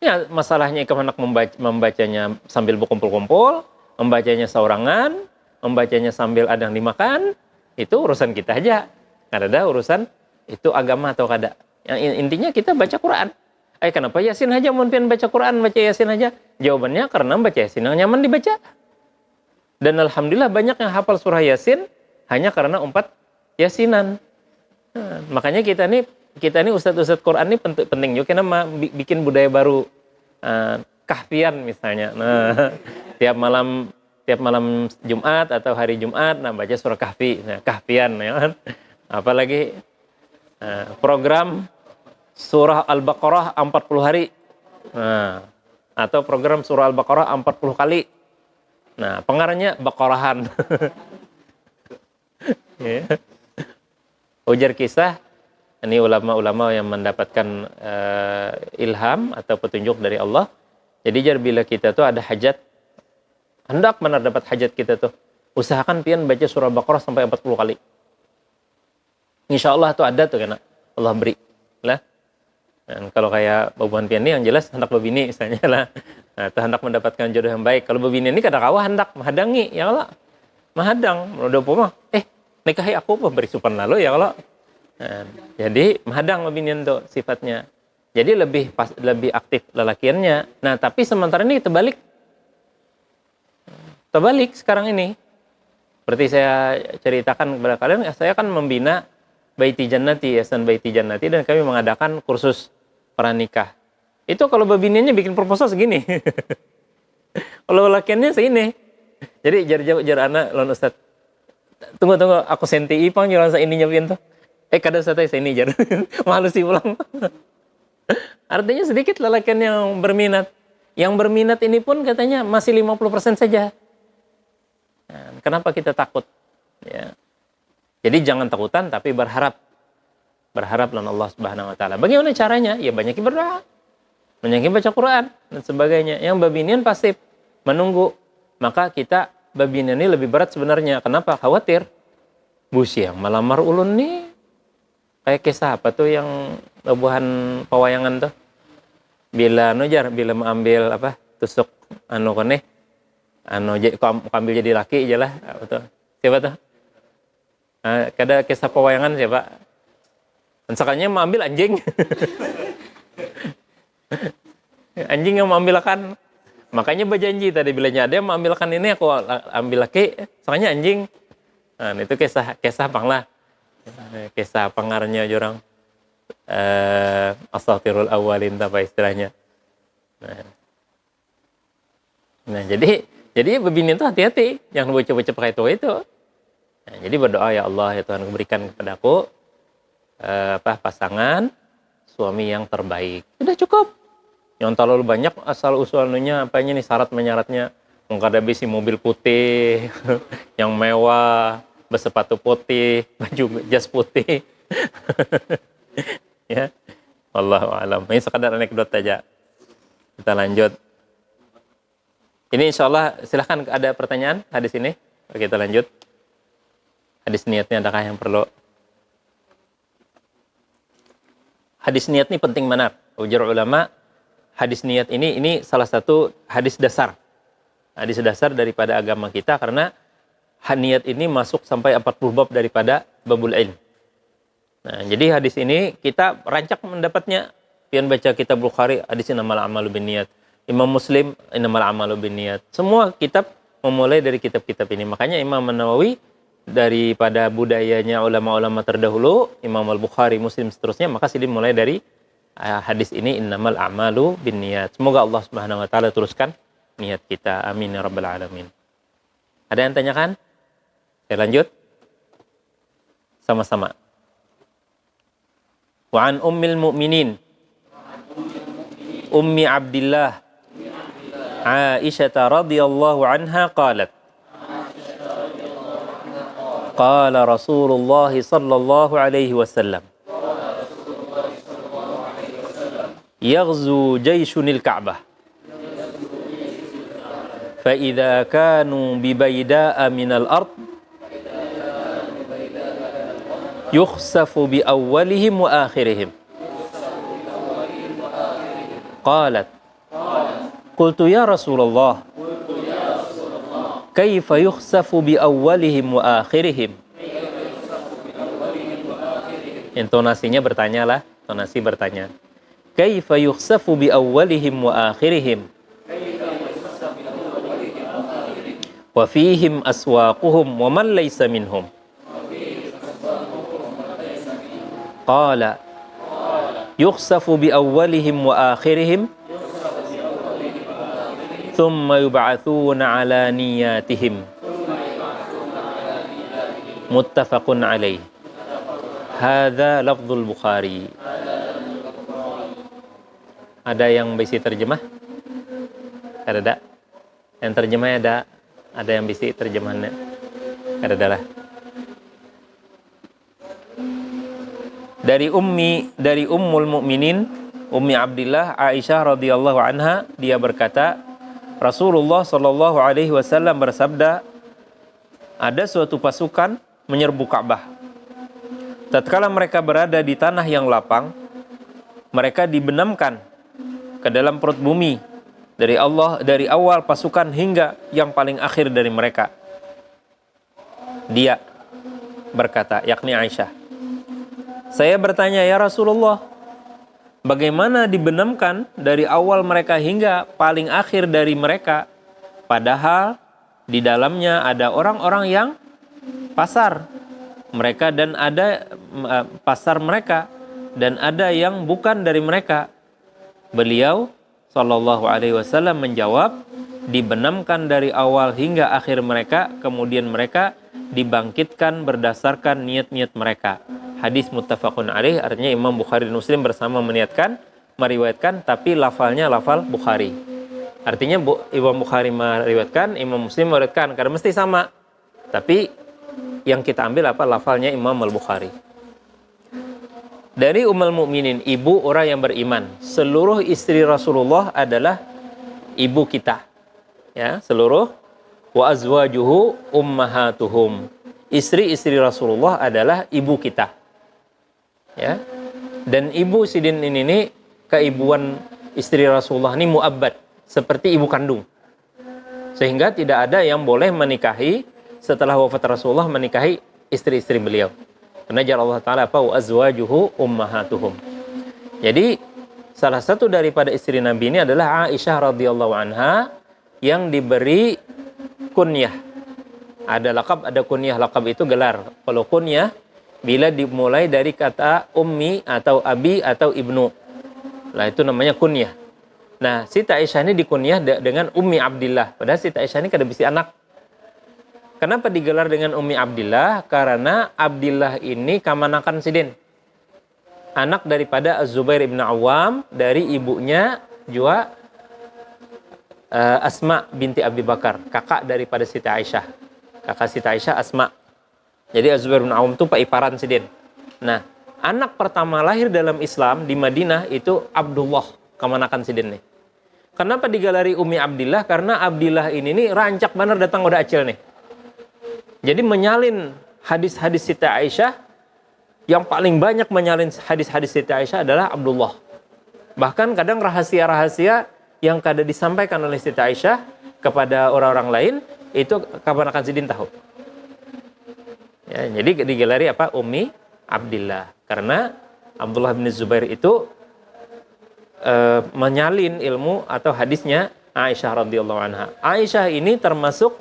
ya masalahnya ikam anak membacanya sambil berkumpul-kumpul, membacanya seorangan, membacanya sambil ada yang dimakan, itu urusan kita aja. Kada ada urusan itu agama atau kada. Yang intinya kita baca Quran. Kenapa Yasin aja mun pian baca Quran, baca Yasin aja? Jawabannya karena baca Yasin yang nyaman dibaca. Dan alhamdulillah banyak yang hafal surah Yasin hanya karena umpat Yasinan. Nah, makanya kita nih ustadz-ustadz Quran ini penting juga karena bikin budaya baru, kahfian misalnya. Nah, tiap malam Jumat atau hari Jumat, nah baca surah kahfi, nah kahfian ya kan. Apalagi program surah Al-Baqarah 40 hari, nah, atau program surah Al-Baqarah 40 kali. Nah, pengarangnya Baqarahan. Ya. Ujar kisah, ini ulama-ulama yang mendapatkan ilham atau petunjuk dari Allah. Jadi bila kita tuh ada hajat, hendak benar dapat hajat kita tuh, usahakan pian baca surah Baqarah sampai 40 kali. Insya Allah tuh ada tuh kena Allah beri lah. Dan kalau kayak babuan pian ini yang jelas hendak babini misalnya lah. Nah, itu hendak mendapatkan jodoh yang baik. Kalau babini ini kadang kawah hendak menghadangi, ya Allah. Menghadang, udah pemah. Nikahi aku beri supan lalu ya Allah. Nah, jadi menghadang babinian tuh sifatnya. Jadi lebih aktif lelakiannya. Nah, tapi sementara ini terbalik. Terbalik sekarang ini. Seperti saya ceritakan kepada kalian, saya kan membina Baiti Jannati, Yayasan Baiti Jannati, dan kami mengadakan kursus pranikah. Itu kalau babiniannya bikin proposal segini. Kalau lelakiannya segini. Jadi jar anak lawan Ustaz. Tunggu, aku senti ipang jalan sa ininya pian tuh. Kada satai sa ini jar. Malu sih pulang. Artinya sedikit lelakian yang berminat. Yang berminat ini pun katanya masih 50% saja. Nah, kenapa kita takut? Ya. Jadi jangan takutan tapi berharap. Berharap lawan Allah Subhanahu wa taala. Bagaimana caranya? Ya banyakin berdoa. Banyakin baca Quran dan sebagainya. Yang babinian pasif menunggu. Maka kita babinian ini lebih berat sebenarnya. Kenapa? Khawatir. Busi yang melamar ulun nih. Kayak kisah apa tuh yang lebuhan pewayangan tuh. Bila mengambil apa? Tusuk kone. Ambil jadi laki aja lah. Apa tuh? Siapa tuh? Kada kisah pewayangan siapa? Misalkannya mengambil anjing. Anjing yang mengambilkan. Makanya berjanji tadi bilanya ada yang mengambilkan ini aku ambil laki, soalnya anjing. Nah, itu kisah panglah. Kisah pangarnya orang asatirul awalin apa istilahnya. Nah, jadi Jadi bebini itu hati-hati, jangan bocah-bocah pakai itu. Nah, jadi berdoa, ya Allah, ya Tuhan, berikan kepadaku pasangan suami yang terbaik. Sudah cukup. Yang terlalu banyak asal usulnya apanya nih, syarat menyaratnya. Menghadapi si mobil putih, yang mewah, bersepatu putih, baju jas putih. Ya, wallahu a'lam. Ini sekadar anekdot aja. Kita lanjut. Ini insya Allah, silahkan ada pertanyaan hadis ini. Oke, kita lanjut. Hadis niatnya adakah yang perlu? Hadis niat ini penting benar. Ujar ulama, hadis niat ini salah satu hadis dasar. Hadis dasar daripada agama kita, karena niat ini masuk sampai 40 bab daripada babul ilm. Nah, jadi hadis ini kita rancak mendapatnya. Pian baca kitab Bukhari, hadis innamal a'malu binniyat. Imam Muslim, innamal a'malu binniyat. Semua kitab memulai dari kitab-kitab ini. Makanya Imam Nawawi, daripada budayanya ulama-ulama terdahulu, Imam Al-Bukhari, Muslim, seterusnya, maka sini mulai dari hadis ini, innamal a'malu binniyat. Semoga Allah Subhanahu wa taala teruskan niat kita. Amin ya rabbal alamin. Ada yang tanyakan? Saya lanjut. Sama-sama. Wa an ummil mu'minin Ummi Abdillah Aisyah radhiyallahu anha qalat qala Rasulullah sallallahu alaihi wasallam yaghzu jayshunil Ka'bah fa idza kanu bi bayda'a minal ard yukhsafu bi awwalihim wa akhirihim. Qalat qultu ya Rasulullah kaifa yukhsafu bi awwalihim wa akhirihim. Intonasinya bertanyalah, intonasi bertanya. Kaifa yukhsafu bi awwalihim wa akhirihim. Wa fihim aswaquhum wa man laysa minhum. Qala yukhsafu bi awwalihim wa akhirihim thumma yub'atsuna ala niyatihim. Muttafaqun alaih. Hadza lafdzul Bukhari. Ada yang bisa terjemah? Ada? Yang terjemahnya ada yang bisa terjemahannya? Ada lah. Dari Ummul Mukminin Ummi Abdillah Aisyah radhiyallahu anha, dia berkata, Rasulullah sallallahu alaihi wasallam bersabda, ada suatu pasukan menyerbu Ka'bah. Tatkala mereka berada di tanah yang lapang, mereka dibenamkan ke dalam perut bumi dari Allah, dari awal pasukan hingga yang paling akhir dari mereka. Dia berkata, yakni Aisyah, saya bertanya, ya Rasulullah, bagaimana dibenamkan dari awal mereka hingga paling akhir dari mereka, padahal di dalamnya ada orang-orang yang pasar mereka dan ada pasar mereka dan ada yang bukan dari mereka. Beliau sallallahu alaihi wasallam menjawab, dibenamkan dari awal hingga akhir mereka, kemudian mereka dibangkitkan berdasarkan niat-niat mereka. Hadis muttafaqun alaih, artinya Imam Bukhari dan Muslim bersama meriwayatkan, tapi lafalnya lafal Bukhari. Artinya Imam Bukhari meriwayatkan, Imam Muslim meriwayatkan, karena mesti sama. Tapi yang kita ambil apa? Lafalnya Imam Al-Bukhari. Dari Ummul Mukminin, ibu orang yang beriman. Seluruh istri Rasulullah adalah ibu kita. Ya, seluruh wa azwajuhu ummahatuhum. Istri-istri Rasulullah adalah ibu kita. Ya. Dan ibu Sidin ini keibuan istri Rasulullah ini muabbad, seperti ibu kandung. Sehingga tidak ada yang boleh menikahi setelah wafat Rasulullah, menikahi istri-istri beliau. Karena jar Allah Ta'ala apa? Wa azwajuhu ummahatuhum. Jadi salah satu daripada istri Nabi ini adalah Aisyah radhiyallahu anha yang diberi kunyah. Ada lakab, ada kunyah. Lakab itu gelar. Kalau kunyah bila dimulai dari kata ummi atau abi atau ibnu, lah itu namanya kunyah. Nah, Siti Aisyah ini dikunyah dengan Ummi Abdillah. Padahal Siti Aisyah ini kada bisi anak. Kenapa digelar dengan Ummi Abdillah? Karena Abdillah ini kamanakan sidin. Anak daripada Az-Zubair ibn Awam, dari ibunya juga Asma binti Abi Bakar, kakak daripada Siti Aisyah. Kakak Siti Aisyah Asma. Jadi Az-Zubair ibn Awam itu paiparan sidin. Nah, anak pertama lahir dalam Islam di Madinah itu Abdullah, kamanakan sidin nih. Kenapa digalari Ummi Abdillah? Karena Abdillah ini nih rancak bener datang udah acil nih. Jadi menyalin hadis-hadis Siti Aisyah, yang paling banyak menyalin hadis-hadis Siti Aisyah adalah Abdullah. Bahkan kadang rahasia-rahasia yang kada disampaikan oleh Siti Aisyah kepada orang-orang lain, itu kamanakan sidin tahu. Ya, jadi digelari apa? Ummi Abdillah. Karena Abdullah bin Zubair itu menyalin ilmu atau hadisnya Aisyah radhiyallahu anha. Aisyah ini termasuk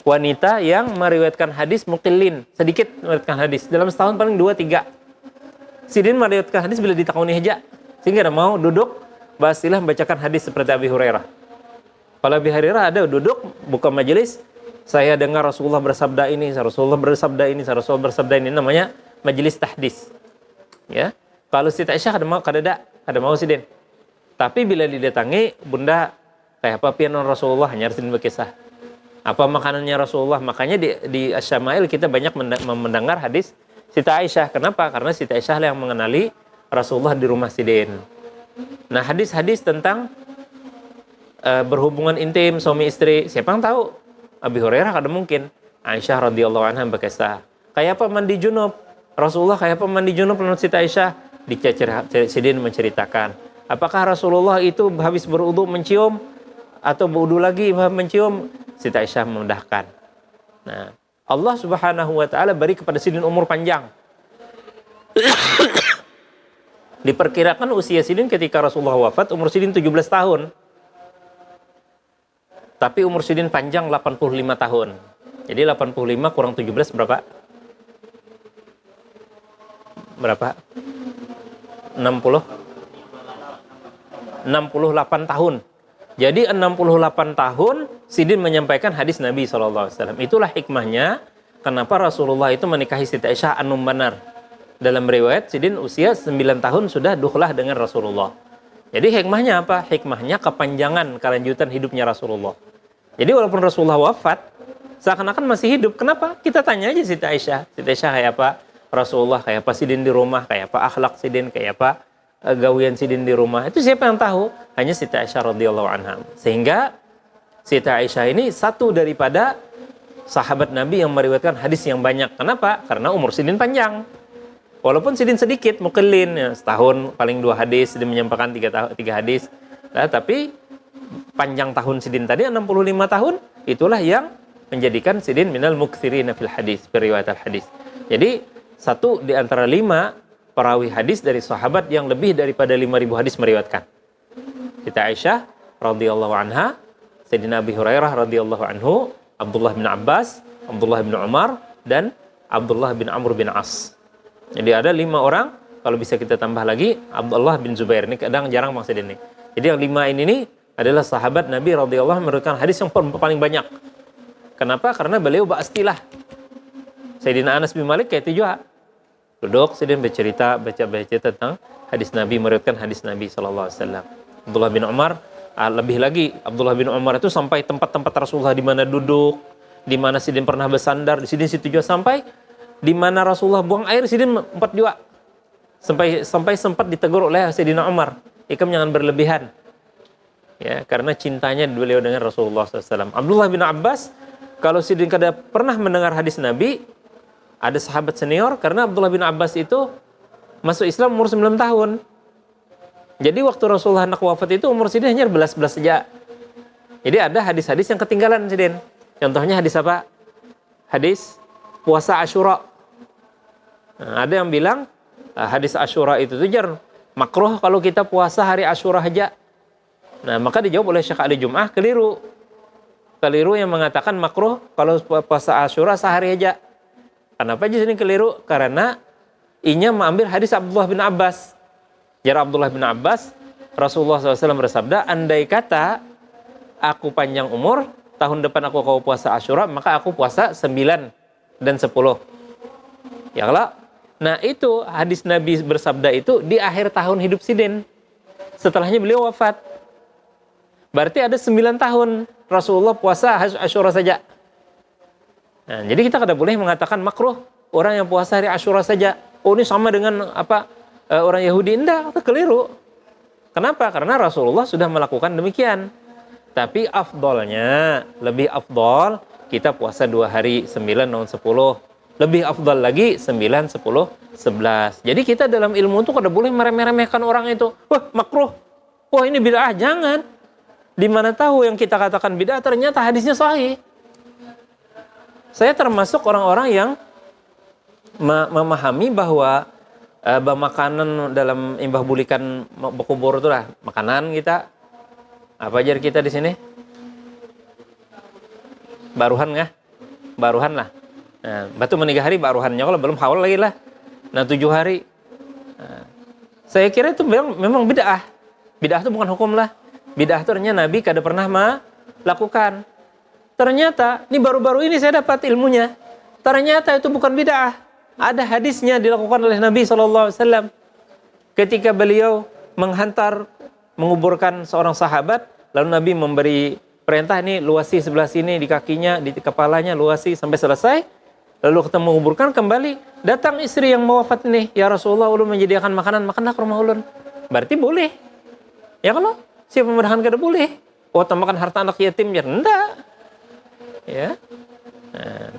wanita yang meriwayatkan hadis muqillin, sedikit meriwayatkan hadis. Dalam setahun paling 2-3. Sidin meriwayatkan hadis bila ditakuni aja. Sehingga tidak mau duduk basilah membacakan hadis seperti Abi Hurairah. Kalau Abi Hurairah ada duduk buka majelis, saya dengar Rasulullah bersabda ini, Rasulullah bersabda ini, Rasulullah bersabda ini, namanya majelis tahdis. Ya. Kalau Siti Aisyah ada mau sidin. Tapi bila didatangi, bunda kayak apa pianon Rasulullah hanya harus berkisah. Apa makanannya Rasulullah? Makanya di Asy-Syama'il kita banyak mendengar hadis Siti Aisyah. Kenapa? Karena Siti Aisyah yang mengenali Rasulullah di rumah sidin. Nah, hadis-hadis tentang berhubungan intim suami istri, siapa yang tahu? Abi Hurairah kada mungkin. Aisyah radhiyallahu anha berkisah. Kayak apa mandi junub? Rasulullah kayak apa mandi junub menurut Siti Aisyah? Sidin menceritakan. Apakah Rasulullah itu habis berwudu mencium atau berwudu lagi mencium? Siti Aisyah memudahkan. Nah, Allah Subhanahu wa taala beri kepada Sidin umur panjang. Diperkirakan usia Sidin ketika Rasulullah wafat umur Sidin 17 tahun. Tapi umur Sidin panjang 85 tahun. Jadi 85 kurang 17 berapa? Berapa? 68 tahun. Jadi 68 tahun Sidin menyampaikan hadis Nabi SAW. Itulah hikmahnya kenapa Rasulullah itu menikahi Siti Aisyah anum banar. Dalam riwayat Sidin usia 9 tahun sudah dukhlah dengan Rasulullah. Jadi hikmahnya apa? Hikmahnya kepanjangan kelanjutan hidupnya Rasulullah. Jadi walaupun Rasulullah wafat, seakan-akan masih hidup. Kenapa? Kita tanya aja Siti Aisyah. Siti Aisyah kayak apa? Rasulullah kayak apa? Sidin di rumah kayak apa? Akhlak Sidin kayak apa? Gawian Sidin di rumah, itu siapa yang tahu? Hanya Siti Aisyah radhiyallahu anha. Sehingga Siti Aisyah ini satu daripada sahabat Nabi yang meriwayatkan hadis yang banyak. Kenapa? Karena umur Sidin panjang. Walaupun Sidin sedikit, mukellin, ya, setahun paling 2 hadis, Sidin menyampaikan 3 hadis. Nah, tapi panjang tahun Sidin tadi 65 tahun, itulah yang menjadikan Sidin minal muktsirina fil hadis, periwayat al hadis. Jadi satu di antara 5 perawi hadis dari sahabat yang lebih daripada 5.000 hadis meriwayatkan. Siti Aisyah radhiyallahu anha, Sayyidina Abi Hurairah radhiyallahu anhu, Abdullah bin Abbas, Abdullah bin Umar, dan Abdullah bin Amr bin As. Jadi ada 5 orang, kalau bisa kita tambah lagi, Abdullah bin Zubair. Ini kadang jarang maksud ini. Jadi yang 5 ini nih adalah sahabat Nabi radhiyallahu anhu meriwayatkan hadis yang paling banyak. Kenapa? Karena beliau ba'astilah. Sayyidina Anas bin Malik kayak itu juga. Duduk, Sidin bercerita, baca-baca tentang hadis Nabi, meriwayatkan hadis Nabi SAW. Abdullah bin Umar, lebih lagi, Abdullah bin Umar itu sampai tempat-tempat Rasulullah di mana duduk, di mana Sidin pernah bersandar, di Sidin situ juga sampai di mana Rasulullah buang air, Sidin empat juga. Sampai sempat ditegur oleh Sayyidina Umar, ikam jangan berlebihan. Ya, karena cintanya beliau dengan Rasulullah SAW. Abdullah bin Abbas, kalau Sidin kada pernah mendengar hadis Nabi, ada sahabat senior, karena Abdullah bin Abbas itu masuk Islam umur 9 tahun. Jadi waktu Rasulullah hendak wafat itu umur Sidin hanya 11 saja. Jadi ada hadis-hadis yang ketinggalan Sidin. Contohnya hadis apa? Hadis puasa Asyura. Nah, ada yang bilang hadis Asyura itu tujar makruh kalau kita puasa hari Asyura saja. Nah, maka dijawab oleh Syekh Ali Jum'ah, keliru. Keliru yang mengatakan makruh kalau puasa Asyura sehari saja. Kenapa di sini keliru? Karena inya mengambil hadis Abdullah bin Abbas. Jar Abdullah bin Abbas, Rasulullah SAW bersabda, andai kata aku panjang umur, tahun depan aku kau puasa Asyura, maka aku puasa 9 dan 10. Ya kalau, nah itu hadis Nabi bersabda itu di akhir tahun hidup Sidin. Setelahnya beliau wafat. Berarti ada 9 tahun Rasulullah puasa Asyura saja. Nah, jadi kita tidak boleh mengatakan makruh orang yang puasa hari Asyura saja. Oh, ini sama dengan orang Yahudi. Enggak, keliru. Kenapa? Karena Rasulullah sudah melakukan demikian. Tapi afdolnya, lebih afdol kita puasa 2 hari, 9 dan 10. Lebih afdal lagi 9, 10, 11. Jadi kita dalam ilmu itu kada boleh meremeh-remehkan orang itu. Wah, makruh. Wah, ini bid'ah. Jangan. Di mana tahu yang kita katakan bid'ah ternyata hadisnya sahih. Saya termasuk orang-orang yang memahami bahwa makanan dalam imbah bulikan berkubur itu lah makanan kita. Apa ajar kita di sini? Baruhan nggak? Baruhan lah. Nah, batu menikah hari baruhannya, kalau belum haul lagi lah. Nah, 7 hari. Nah, saya kira itu memang bid'ah. Bid'ah itu bukan hukum lah. Bid'ah itu ternyata Nabi kada pernah melakukan. Ternyata, ini baru-baru ini saya dapat ilmunya. Ternyata itu bukan bid'ah. Ada hadisnya dilakukan oleh Nabi SAW. Ketika beliau menguburkan seorang sahabat, lalu Nabi memberi perintah, ini luasi sebelah sini, di kakinya, di kepalanya, luasi sampai selesai. Lalu kita menguburkan kembali, datang istri yang wafat ini, ya Rasulullah, ulun menyediakan makanan, makanlah ke rumah ulun. Berarti boleh. Ya kalau siapa menahan kada boleh. Oh, tambahkan harta anak yatim ya enggak. Ya. Nah,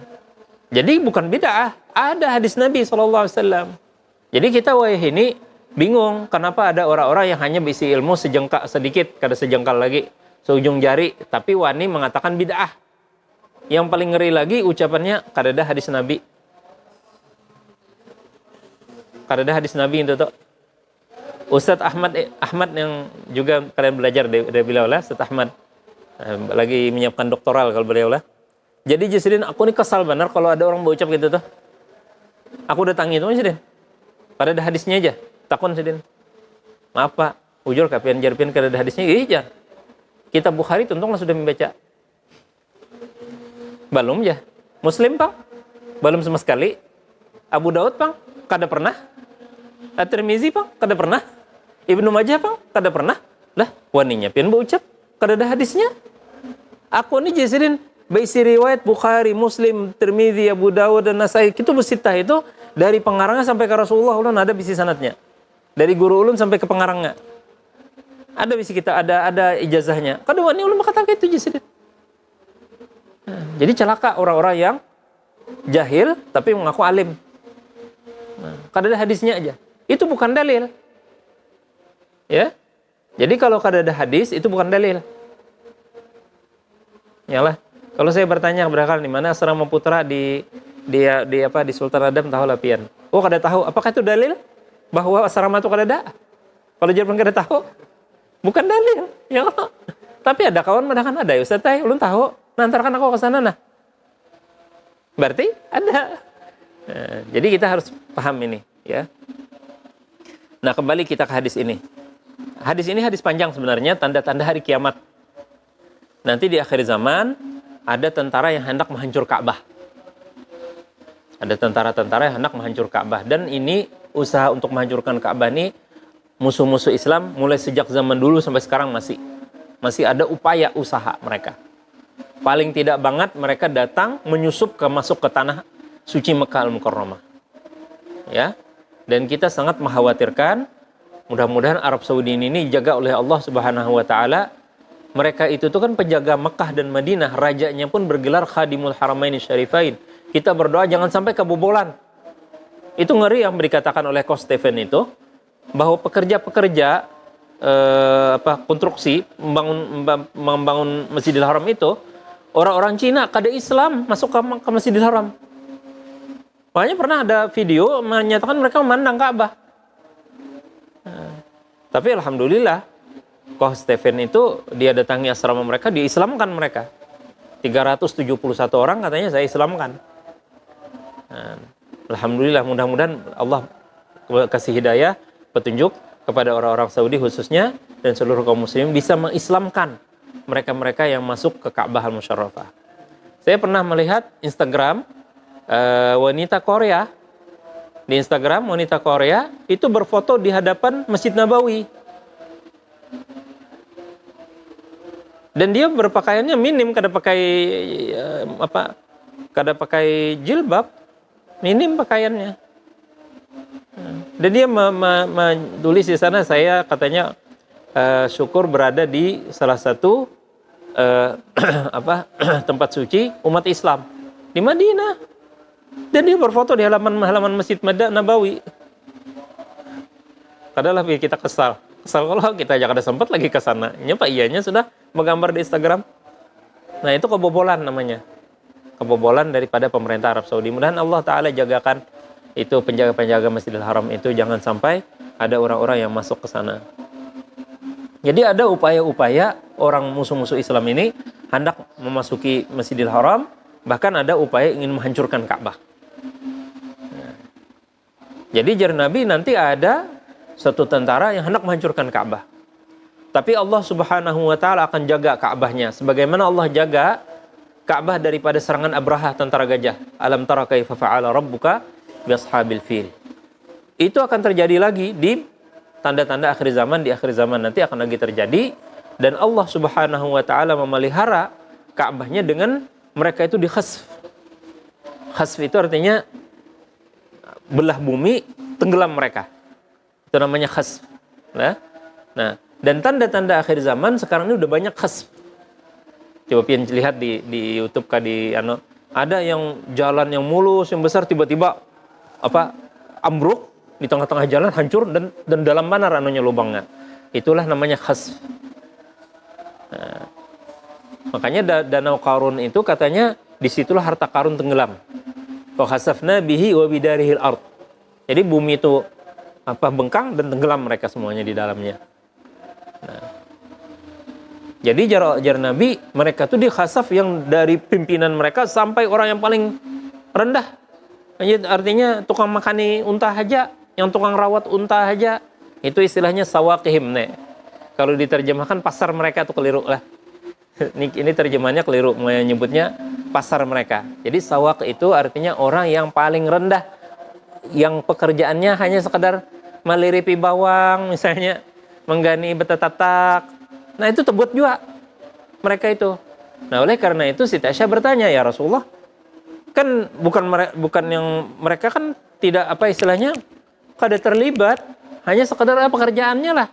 jadi bukan bid'ah. Ada hadis Nabi SAW. Jadi kita ini bingung kenapa ada orang-orang yang hanya berisi ilmu sejengkal sedikit, kada sejengkal lagi, seujung jari, tapi wani mengatakan bid'ah. Yang paling ngeri lagi ucapannya kada ada hadis Nabi. Kada ada hadis Nabi itu tuh. Ustadz Ahmad yang juga kalian belajar dari beliau lah, Ustadz Ahmad. Lagi menyiapkan doktoral kalau beliau lah. Jadi Jisrin, aku nih kesal benar kalau ada orang berucap gitu tuh. Aku datangi itu Jisrin. Pada ada hadisnya aja. Takun Jisrin. Maaf Pak, ujur kapian jarpian kada ada hadisnya. Iya. Kitab Bukhari tentulah sudah membaca. Belum ya. Muslim Bang? Belum sama sekali. Abu Daud Bang? Kada pernah. At-Tirmizi Bang? Kada pernah. Ibnu Majah Bang? Kada pernah. Lah, waninya pian berucap. Kada ada hadisnya. Aku nih Jisrin baisi riwayat Bukhari, Muslim, Tirmizi, Abu Dawud dan Nasai. Itu bersitah itu dari pengarangnya sampai ke Rasulullah ulun ada bisi sanadnya. Dari guru ulun sampai ke pengarangnya. Ada bisi kita ada ijazahnya. Kadang ini ulun berkata gitu Jisrin. Jadi celaka orang-orang yang jahil tapi mengaku alim. Kada ada hadisnya aja. Itu bukan dalil. Ya. Jadi kalau kada ada hadis itu bukan dalil. Yalah. Kalau saya bertanya berkali di mana asrama putra di Sultan Adam tahu lapian. Oh, kada tahu. Apakah itu dalil bahwa asrama itu kada ada? Kalau jawaban kada tahu, bukan dalil. Ya. Tapi ada kawan mengatakan ada, Ustaz, ulun tahu. Nantarkan aku ke sana nah. Berarti ada. Nah, jadi kita harus paham ini, ya. Nah, kembali kita ke hadis ini. Hadis ini hadis panjang sebenarnya, tanda-tanda hari kiamat. Nanti di akhir zaman ada tentara yang hendak menghancur Ka'bah. Ada tentara-tentara yang hendak menghancur Ka'bah, dan ini usaha untuk menghancurkan Ka'bah ini musuh-musuh Islam mulai sejak zaman dulu sampai sekarang masih ada upaya usaha mereka. Paling tidak banget mereka datang menyusup masuk ke tanah suci Mekah Al-Mukarramah. Ya. Dan kita sangat mengkhawatirkan, mudah-mudahan Arab Saudi ini dijaga oleh Allah Subhanahu wa taala. Mereka itu tuh kan penjaga Mekah dan Madinah, rajanya pun bergelar Khadimul Haramain Syarifain. Kita berdoa jangan sampai kebobolan. Itu ngeri yang dikatakan oleh Coach Stephen itu, bahwa pekerja-pekerja konstruksi membangun Masjidil Haram itu orang-orang Cina kada Islam masuk ke Masjidil Haram. Makanya pernah ada video menyatakan mereka memandang Ka'bah. Tapi alhamdulillah, Koh Stephen itu dia datangi asrama mereka, dia Islamkan mereka. 371 orang katanya saya Islamkan. Alhamdulillah, mudah-mudahan Allah kasih hidayah, petunjuk kepada orang-orang Saudi khususnya dan seluruh kaum muslimin bisa mengislamkan mereka-mereka yang masuk ke Ka'bah Al-Musyarrafah. Saya pernah melihat Instagram wanita Korea. Di Instagram wanita Korea itu berfoto di hadapan Masjid Nabawi. Dan dia berpakaiannya minim, kada pakai kada pakai jilbab, minim pakaiannya. Dan dia menulis di sana, saya katanya syukur berada di salah satu tempat suci umat Islam di Madinah. Dan dia berfoto di halaman Masjid Nabawi. Padahal kita kesal kalau kita aja kada sempat lagi ke sana. Pak ianya sudah menggambar di Instagram. Nah, itu kebobolan namanya. Kebobolan daripada pemerintah Arab Saudi. Mudah-mudahan Allah Ta'ala jagakan itu penjaga-penjaga Masjidil Haram itu, jangan sampai ada orang-orang yang masuk ke sana. Jadi ada upaya-upaya orang musuh-musuh Islam ini hendak memasuki Masjidil Haram, bahkan ada upaya ingin menghancurkan Ka'bah. Jadi jar Nabi nanti ada satu tentara yang hendak menghancurkan Ka'bah. Tapi Allah Subhanahu wa taala akan jaga Ka'bahnya sebagaimana Allah jaga Ka'bah daripada serangan Abraha tentara gajah. Alam tara kaifa fa'ala rabbuka biashabil fil. Itu akan terjadi lagi di tanda-tanda akhir zaman, di akhir zaman nanti akan lagi terjadi, dan Allah Subhanahu wa taala memelihara Ka'bahnya dengan mereka itu dikhasf. Khasf itu artinya belah bumi, tenggelam mereka. Itu namanya khasf. Nah, dan tanda-tanda akhir zaman sekarang ini udah banyak khasf. Coba pian lihat di YouTube ada yang jalan yang mulus yang besar tiba-tiba ambruk di tengah-tengah jalan, hancur, dan dalam mana rananya lubangnya. Itulah namanya khasf. Nah, makanya danau Qarun itu katanya disitulah harta karun tenggelam. Fa khasafna bihi wa bidarihil ard. Jadi bumi itu bengkang dan tenggelam mereka semuanya di dalamnya. Nah, jadi jar Nabi mereka tuh dikhasaf yang dari pimpinan mereka sampai orang yang paling rendah. Artinya tukang makani unta aja, yang tukang rawat unta aja, itu istilahnya sawaqihim nih. Kalau diterjemahkan pasar mereka tuh keliru lah. Ini terjemahannya keliru, menyebutnya pasar mereka. Jadi sawaq itu artinya orang yang paling rendah, yang pekerjaannya hanya sekadar meliripi bawang misalnya, menggani betatatak. Nah, itu tebut juga mereka itu. Nah, oleh karena itu Siti Aisyah bertanya, ya Rasulullah, kan bukan yang mereka kan tidak istilahnya kada terlibat, hanya sekadar pekerjaannya lah.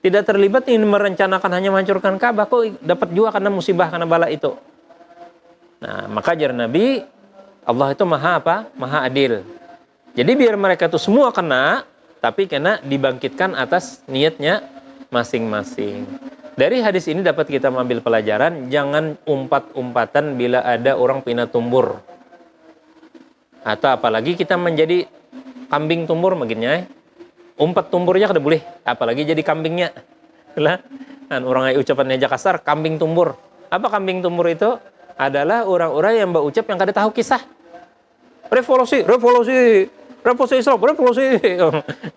Tidak terlibat ingin merencanakan hanya menghancurkan Ka'bah, kok dapat juga karena musibah, karena bala itu. Nah, maka jar Nabi, Allah itu maha adil. Jadi biar mereka itu semua kena, tapi kena dibangkitkan atas niatnya masing-masing. Dari hadis ini dapat kita mengambil pelajaran, jangan umpat-umpatan bila ada orang pina tumbur. Atau apalagi kita menjadi kambing tumbur makinnya. Umpat tumburnya kada boleh, apalagi jadi kambingnya. Lah, kan orang ucapannya aja kasar, kambing tumbur. Apa kambing tumbur itu? Adalah orang-orang yang berucap yang kada tahu kisah. Revolusi Islam, revolusi.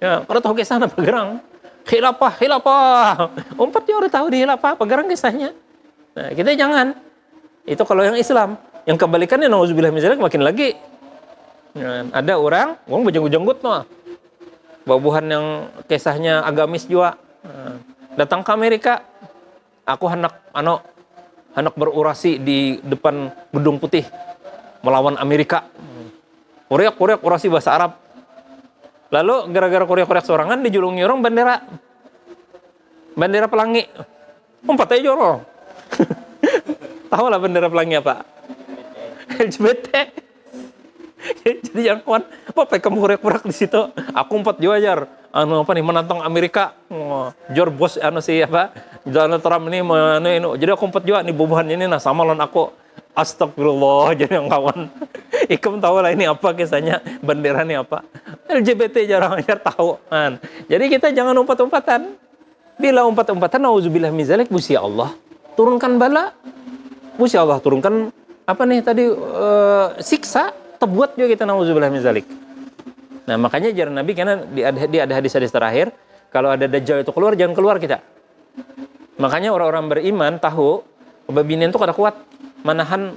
Ya, kada tahu kisah apa gerang. Khilafah. Umpat dia udah tahu di khilafah, apa gerang kisahnya. Nah, kita jangan. Itu kalau yang Islam. Yang kebalikannya, nauzubillah min dzalik, makin lagi. Nah, ada orang bejenggut-jenggut mah. Babuhan yang kisahnya agamis juga. Datang ke Amerika. Aku hendak berorasi di depan Gedung Putih melawan Amerika. Kuriak orasi bahasa Arab. Lalu gara-gara kuriak sorangan dijulungi orang bendera pelangi. Umpat aja jorong. Tahu lah bendera pelangi apa? LGBT. Jadi jangan kawan, kamu kurek-kurek di situ. Aku umpat juga jar. Menantang Amerika. Jor bos Donald Trump ini Jadi aku umpat juga nih bubuhan ini sama lawan aku. Astagfirullah, jadi yang kawan. Ikam tahu lah ini apa kisahnya, bendera ini apa. LGBT jarang tahu. Jadi kita jangan umpat-umpatan. Bila umpat-umpatan, nauzubillah min dzalik, Gusti Allah turunkan bala. Gusti Allah turunkan siksa. Terbuat juga kita nauzubillah min dzalik. Nah, makanya jar Nabi karena di ada hadis-hadis terakhir, kalau ada dajjal itu keluar, jangan keluar kita. Makanya orang-orang beriman tahu babinian tuh kada kuat manahan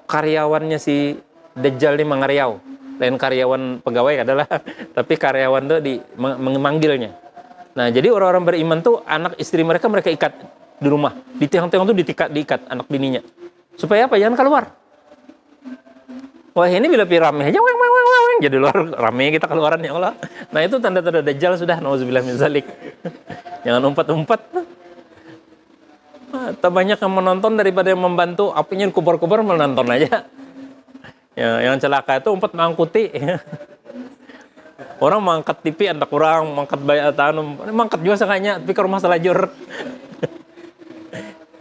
karyawannya si Dajjal nih mangariau. Lain karyawan pegawai adalah tapi karyawan tuh memanggilnya. Nah, jadi orang-orang beriman tuh anak istri mereka ikat di rumah. Di tiang-tiang tuh diikat anak bininya. Supaya apa? Jangan keluar. Wah, ini bila rame aja jadi luar rame kita keluaran ya Allah. Nah, itu tanda-tanda Dajjal sudah, nauzubillah min zalik. Jangan umpat-umpat. Tak banyak yang menonton daripada yang membantu. Apinya kubar-kubar menonton aja. Ya, yang celaka itu umpat mangkuti. Orang mangkat TV anak kurang, mangkat bayar tanam, mangkat juga sekanya, tapi ke rumah selajur.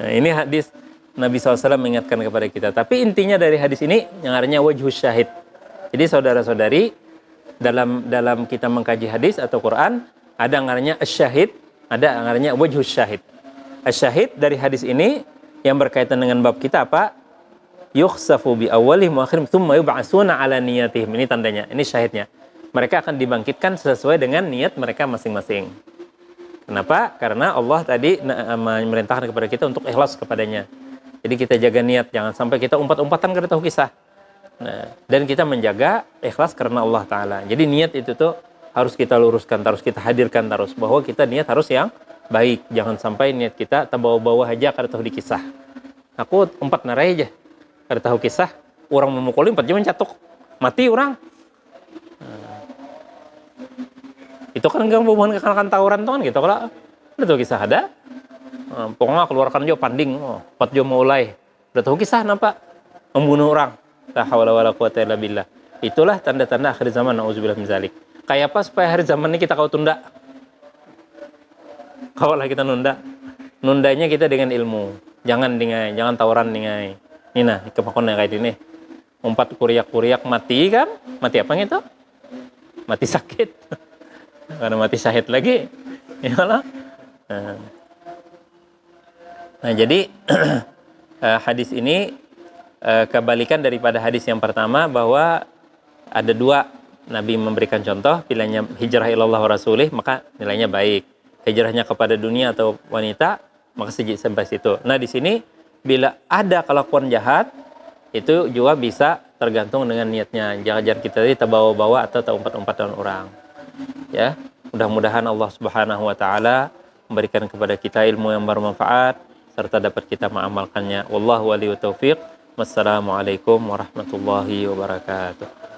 Nah, ini hadis Nabi SAW mengingatkan kepada kita. Tapi intinya dari hadis ini yang artinya wajhus syahid. Jadi saudara-saudari, dalam kita mengkaji hadis atau Quran, ada yang artinya asyahid, ada yang artinya wajhus syahid. Asyahid dari hadis ini yang berkaitan dengan bab kita apa? Yukhsafu bi awwalihim wa akhirihim tsumma yub'atsuna ala niyatihim. Ini tandanya, ini syahidnya. Mereka akan dibangkitkan sesuai dengan niat mereka masing-masing. Kenapa? Karena Allah tadi memerintahkan kepada kita untuk ikhlas kepadanya. Jadi kita jaga niat, jangan sampai kita umpat-umpatan kada tahu kisah. Nah, dan kita menjaga ikhlas karena Allah Ta'ala. Jadi niat itu tuh harus kita luruskan, harus kita hadirkan terus. Bahwa kita niat harus yang baik. Jangan sampai niat kita terbawa-bawa aja kada tahu di kisah. Aku umpat narai aja, kada tahu kisah. Orang memukuli 4 jam mencatuk. Mati orang. Itu kan enggak hubungan kekanakan tawuran tuh kan gitu. Kalau udah tahu kisah ada, pokoknya keluarkan juga panding, 4 jam mulai. Udah tahu kisah nampak membunuh orang. La haula wala quwata illa billah. Itulah tanda-tanda akhir zaman, nauzubillah min zalik. Kayak apa supaya akhir zaman ini kita kau tunda? Kau lah kita nunda. Nundanya kita dengan ilmu. Jangan tawuran dengan. Ini nah, kemakon kayak ini. Umpat kuriak-kuriak mati kan? Mati apa gitu? Mati sakit. Karena mati syahid lagi. Iyalah. Nah, jadi hadis ini kebalikan daripada hadis yang pertama bahwa ada 2 Nabi memberikan contoh, pilihannya hijrah ilallah wa rasulih maka nilainya baik. Hijrahnya kepada dunia atau wanita maka sampai situ. Nah, di sini bila ada kelakuan jahat itu juga bisa tergantung dengan niatnya. Jangan kita tadi terbawa-bawa atau terumpat-umpatan orang. Ya, mudah-mudahan Allah Subhanahu wa taala memberikan kepada kita ilmu yang bermanfaat serta dapat kita mengamalkannya. Wallahu waliyut taufiq. Wassalamualaikum warahmatullahi wabarakatuh.